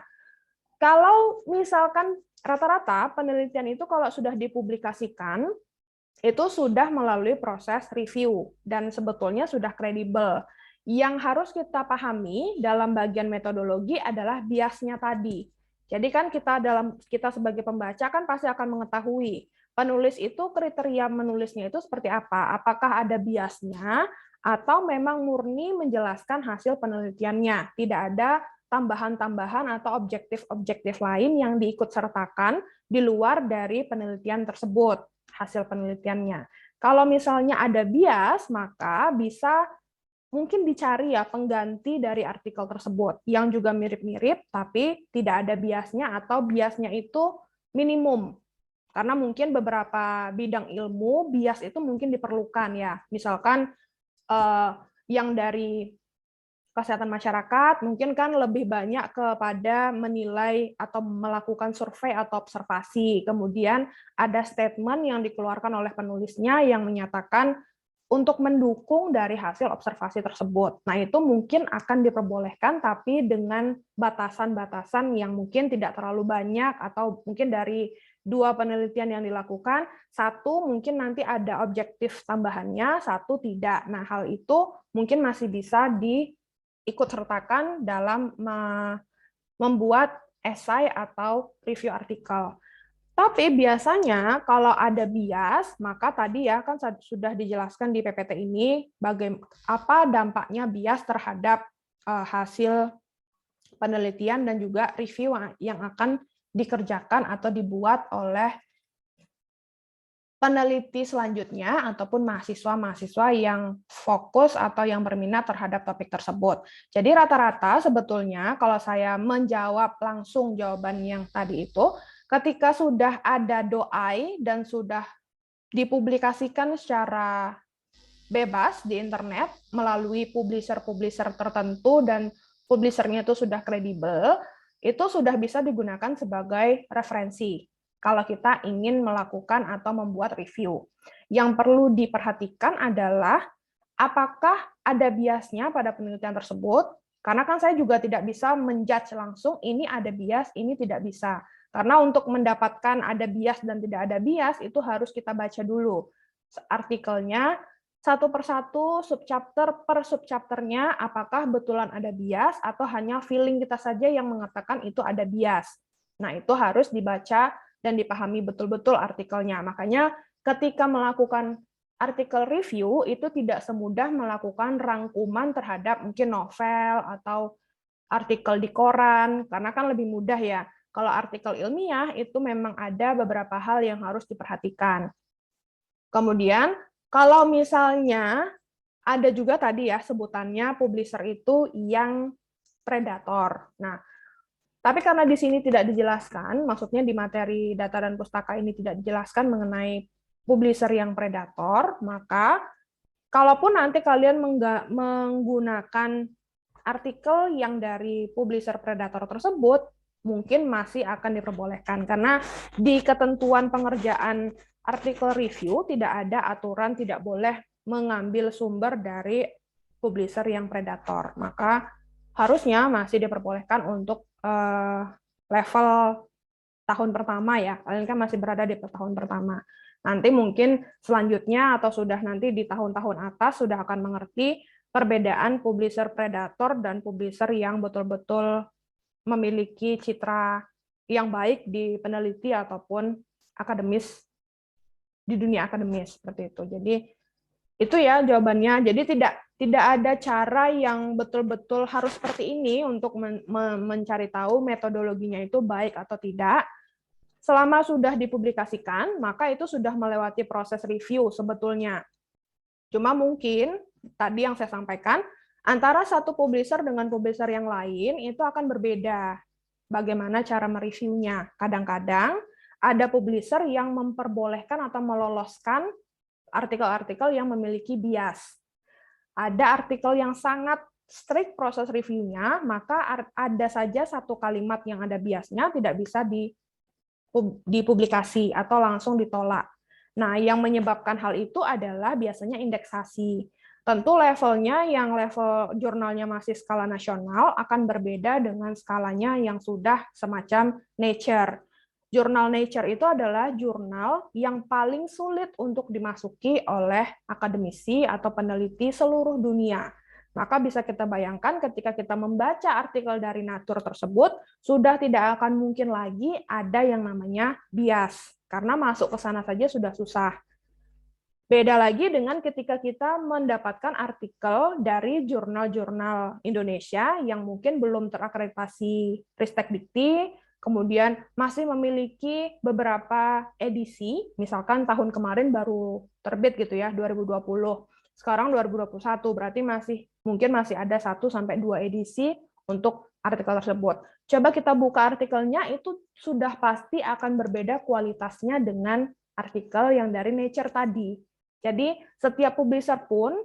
Kalau misalkan rata-rata penelitian itu kalau sudah dipublikasikan, itu sudah melalui proses review dan sebetulnya sudah kredibel. Yang harus kita pahami dalam bagian metodologi adalah biasnya tadi. Jadi kan kita sebagai pembaca kan pasti akan mengetahui penulis itu kriteria menulisnya itu seperti apa. Apakah ada biasnya atau memang murni menjelaskan hasil penelitiannya. Tidak ada tambahan-tambahan atau objektif-objektif lain yang diikut sertakan di luar dari penelitian tersebut, hasil penelitiannya. Kalau misalnya ada bias, maka bisa mungkin dicari ya pengganti dari artikel tersebut yang juga mirip-mirip tapi tidak ada biasnya atau biasnya itu minimum. Karena mungkin beberapa bidang ilmu bias itu mungkin diperlukan ya. Misalkan yang dari kesehatan masyarakat mungkin kan lebih banyak kepada menilai atau melakukan survei atau observasi. Kemudian ada statement yang dikeluarkan oleh penulisnya yang menyatakan untuk mendukung dari hasil observasi tersebut. Nah, itu mungkin akan diperbolehkan tapi dengan batasan-batasan yang mungkin tidak terlalu banyak atau mungkin dari 2 penelitian yang dilakukan, 1 mungkin nanti ada objektif tambahannya, 1 tidak. Nah, hal itu mungkin masih bisa diikut sertakan dalam membuat esai atau review artikel. Tapi biasanya kalau ada bias, maka tadi ya kan sudah dijelaskan di PPT ini apa dampaknya bias terhadap hasil penelitian dan juga review yang akan dikerjakan atau dibuat oleh peneliti selanjutnya ataupun mahasiswa-mahasiswa yang fokus atau yang berminat terhadap topik tersebut. Jadi rata-rata sebetulnya kalau saya menjawab langsung jawaban yang tadi itu, ketika sudah ada doai dan sudah dipublikasikan secara bebas di internet melalui publisher-publisher tertentu dan publishernya itu sudah kredibel, itu sudah bisa digunakan sebagai referensi kalau kita ingin melakukan atau membuat review. Yang perlu diperhatikan adalah apakah ada biasnya pada penelitian tersebut, karena kan saya juga tidak bisa menjudge langsung ini ada bias, ini tidak bisa. Karena untuk mendapatkan ada bias dan tidak ada bias, itu harus kita baca dulu artikelnya, satu persatu, subchapter per subchapternya, apakah betulan ada bias atau hanya feeling kita saja yang mengatakan itu ada bias. Nah, itu harus dibaca dan dipahami betul-betul artikelnya. Makanya ketika melakukan artikel review, itu tidak semudah melakukan rangkuman terhadap mungkin novel atau artikel di koran, karena kan lebih mudah ya. Kalau artikel ilmiah, itu memang ada beberapa hal yang harus diperhatikan. Kemudian, kalau misalnya ada juga tadi ya sebutannya publisher itu yang predator. Nah, tapi karena di sini tidak dijelaskan, maksudnya di materi data dan pustaka ini tidak dijelaskan mengenai publisher yang predator, maka kalaupun nanti kalian menggunakan artikel yang dari publisher predator tersebut, mungkin masih akan diperbolehkan. Karena di ketentuan pengerjaan artikel review tidak ada aturan tidak boleh mengambil sumber dari publisher yang predator. Maka harusnya masih diperbolehkan untuk level tahun pertama ya. Kalian kan masih berada di tahun pertama. Nanti mungkin selanjutnya atau sudah nanti di tahun-tahun atas sudah akan mengerti perbedaan publisher predator dan publisher yang betul-betul memiliki citra yang baik di peneliti ataupun akademis di dunia akademis seperti itu. Jadi Itu ya jawabannya. Jadi tidak ada cara yang betul-betul harus seperti ini untuk mencari tahu metodologinya itu baik atau tidak. Selama sudah dipublikasikan, maka itu sudah melewati proses review sebetulnya. Cuma mungkin tadi yang saya sampaikan, antara satu publisher dengan publisher yang lain itu akan berbeda. Bagaimana cara mereviewnya? Kadang-kadang ada publisher yang memperbolehkan atau meloloskan artikel-artikel yang memiliki bias. Ada artikel yang sangat strict proses reviewnya, maka ada saja satu kalimat yang ada biasnya tidak bisa dipublikasi atau langsung ditolak. Nah, yang menyebabkan hal itu adalah biasanya indeksasi. Tentu levelnya yang level jurnalnya masih skala nasional akan berbeda dengan skalanya yang sudah semacam Nature. Jurnal Nature itu adalah jurnal yang paling sulit untuk dimasuki oleh akademisi atau peneliti seluruh dunia. Maka bisa kita bayangkan ketika kita membaca artikel dari Nature tersebut, sudah tidak akan mungkin lagi ada yang namanya bias, karena masuk ke sana saja sudah susah. Beda lagi dengan ketika kita mendapatkan artikel dari jurnal-jurnal Indonesia yang mungkin belum terakreditasi Ristekdikti, kemudian masih memiliki beberapa edisi, misalkan tahun kemarin baru terbit gitu ya, 2020. Sekarang 2021, berarti mungkin masih ada 1-2 edisi untuk artikel tersebut. Coba kita buka artikelnya, itu sudah pasti akan berbeda kualitasnya dengan artikel yang dari Nature tadi. Jadi setiap publisher pun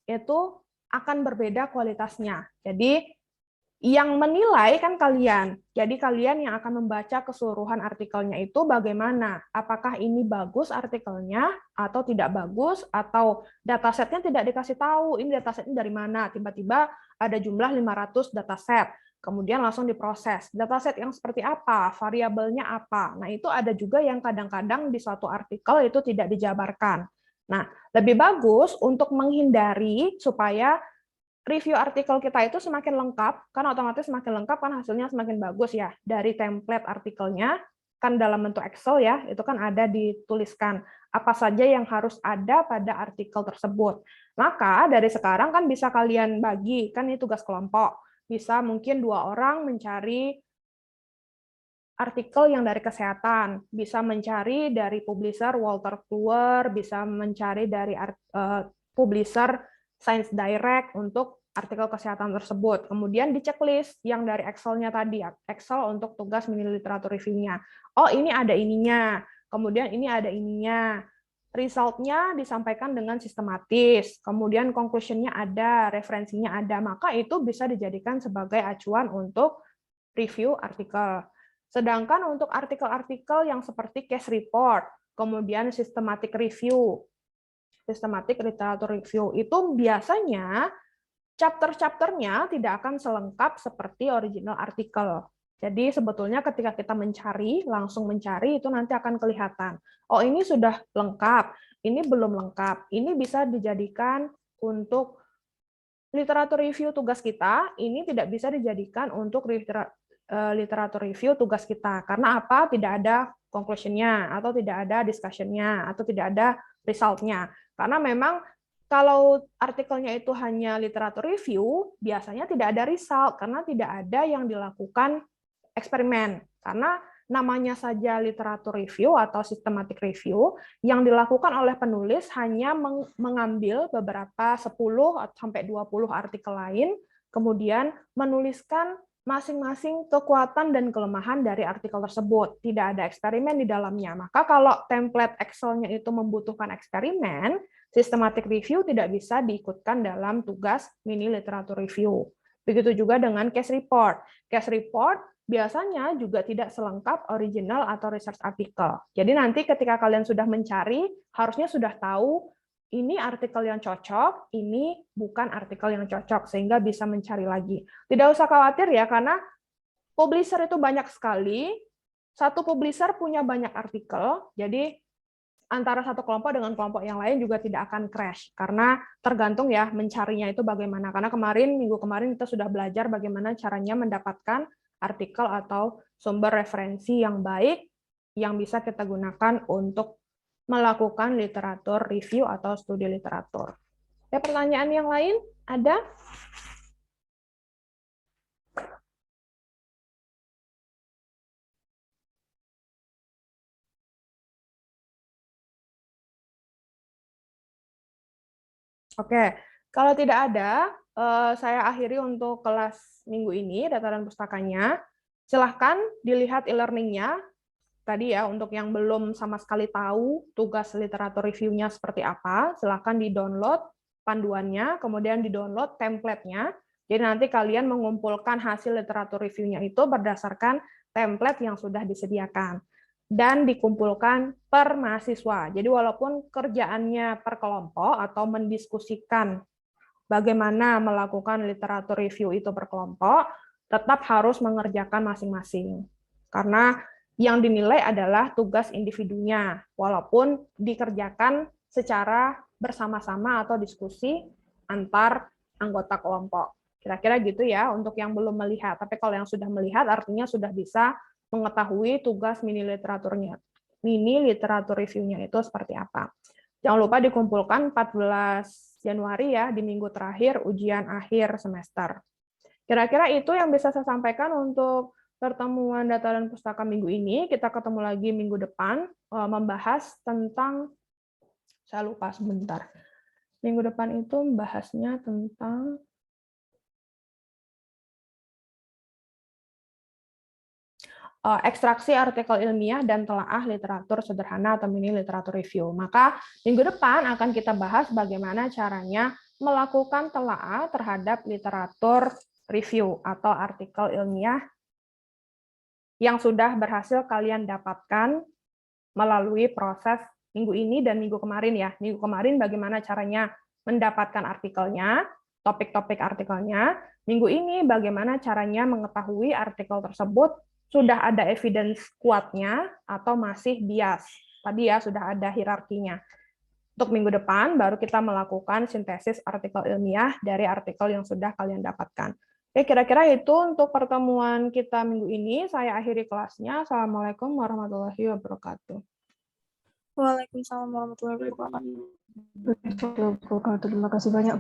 itu akan berbeda kualitasnya. Jadi yang menilai kan kalian. Jadi kalian yang akan membaca keseluruhan artikelnya itu bagaimana? Apakah ini bagus artikelnya atau tidak bagus, atau datasetnya tidak dikasih tahu, ini datasetnya dari mana? Tiba-tiba ada jumlah 500 dataset. Kemudian langsung diproses. Dataset yang seperti apa? Variabelnya apa? Nah, itu ada juga yang kadang-kadang di suatu artikel itu tidak dijabarkan. Nah, lebih bagus untuk menghindari supaya review artikel kita itu semakin lengkap, kan otomatis semakin lengkap kan hasilnya semakin bagus ya. Dari template artikelnya, kan dalam bentuk Excel ya, itu kan ada dituliskan apa saja yang harus ada pada artikel tersebut. Maka dari sekarang kan bisa kalian bagi, kan ini tugas kelompok. Bisa mungkin 2 orang mencari artikel yang dari kesehatan, bisa mencari dari publisher Walter Kluwer, bisa mencari dari publisher Science Direct untuk artikel kesehatan tersebut. Kemudian di checklist yang dari Excel-nya tadi, Excel untuk tugas mini literatur review-nya. Oh, ini ada ininya, kemudian ini ada ininya. Result-nya disampaikan dengan sistematis, kemudian conclusion-nya ada, referensinya ada, maka itu bisa dijadikan sebagai acuan untuk review artikel. Sedangkan untuk artikel-artikel yang seperti case report, kemudian systematic review, systematic literature review, itu biasanya chapter-chapternya tidak akan selengkap seperti original artikel. Jadi sebetulnya ketika kita mencari, langsung mencari, itu nanti akan kelihatan. Oh, ini sudah lengkap, ini belum lengkap. Ini bisa dijadikan untuk literatur review tugas kita, ini tidak bisa dijadikan untuk literatur review tugas kita. Karena apa? Tidak ada conclusion-nya, atau tidak ada discussion-nya, atau tidak ada result-nya. Karena memang kalau artikelnya itu hanya literatur review, biasanya tidak ada result, karena tidak ada yang dilakukan eksperimen. Karena namanya saja literatur review atau systematic review, yang dilakukan oleh penulis hanya mengambil beberapa 10-20 artikel lain, kemudian menuliskan masing-masing kekuatan dan kelemahan dari artikel tersebut. Tidak ada eksperimen di dalamnya. Maka kalau template Excel-nya itu membutuhkan eksperimen, systematic review tidak bisa diikutkan dalam tugas mini literatur review. Begitu juga dengan case report. Case report biasanya juga tidak selengkap original atau research artikel. Jadi nanti ketika kalian sudah mencari, harusnya sudah tahu ini artikel yang cocok, ini bukan artikel yang cocok, sehingga bisa mencari lagi. Tidak usah khawatir ya, karena publisher itu banyak sekali, satu publisher punya banyak artikel, jadi antara satu kelompok dengan kelompok yang lain juga tidak akan crash, karena tergantung ya mencarinya itu bagaimana. Karena minggu kemarin kita sudah belajar bagaimana caranya mendapatkan artikel atau sumber referensi yang baik yang bisa kita gunakan untuk melakukan literatur review atau studi literatur. Ada pertanyaan yang lain? Ada? Oke, kalau tidak ada, saya akhiri untuk kelas minggu ini, data dan pustakanya. Silahkan dilihat e-learning-nya. Tadi ya, untuk yang belum sama sekali tahu tugas literatur review-nya seperti apa, silahkan di-download panduannya, kemudian di-download template-nya. Jadi nanti kalian mengumpulkan hasil literatur review-nya itu berdasarkan template yang sudah disediakan. Dan dikumpulkan per mahasiswa. Jadi walaupun kerjaannya per kelompok atau mendiskusikan bagaimana melakukan literatur review itu per kelompok, tetap harus mengerjakan masing-masing. Karena yang dinilai adalah tugas individunya, walaupun dikerjakan secara bersama-sama atau diskusi antar anggota kelompok. Kira-kira gitu ya untuk yang belum melihat. Tapi kalau yang sudah melihat artinya sudah bisa mengetahui tugas mini literatur review-nya itu seperti apa. Jangan lupa dikumpulkan 14 Januari ya, di minggu terakhir ujian akhir semester. Kira-kira itu yang bisa saya sampaikan untuk pertemuan data dan pustaka minggu ini. Kita ketemu lagi minggu depan, membahas tentang, saya lupa sebentar. Minggu depan itu membahasnya tentang ekstraksi artikel ilmiah dan telaah literatur sederhana atau mini literatur review. Maka minggu depan akan kita bahas bagaimana caranya melakukan telaah terhadap literatur review atau artikel ilmiah yang sudah berhasil kalian dapatkan melalui proses minggu ini dan minggu kemarin ya. Minggu kemarin bagaimana caranya mendapatkan artikelnya, topik-topik artikelnya. Minggu ini bagaimana caranya mengetahui artikel tersebut sudah ada evidence kuatnya atau masih bias. Tadi ya sudah ada hierarkinya. Untuk minggu depan baru kita melakukan sintesis artikel ilmiah dari artikel yang sudah kalian dapatkan. Oke, kira-kira itu untuk pertemuan kita minggu ini. Saya akhiri kelasnya. Assalamualaikum warahmatullahi wabarakatuh. Waalaikumsalam warahmatullahi wabarakatuh. Terima kasih banyak.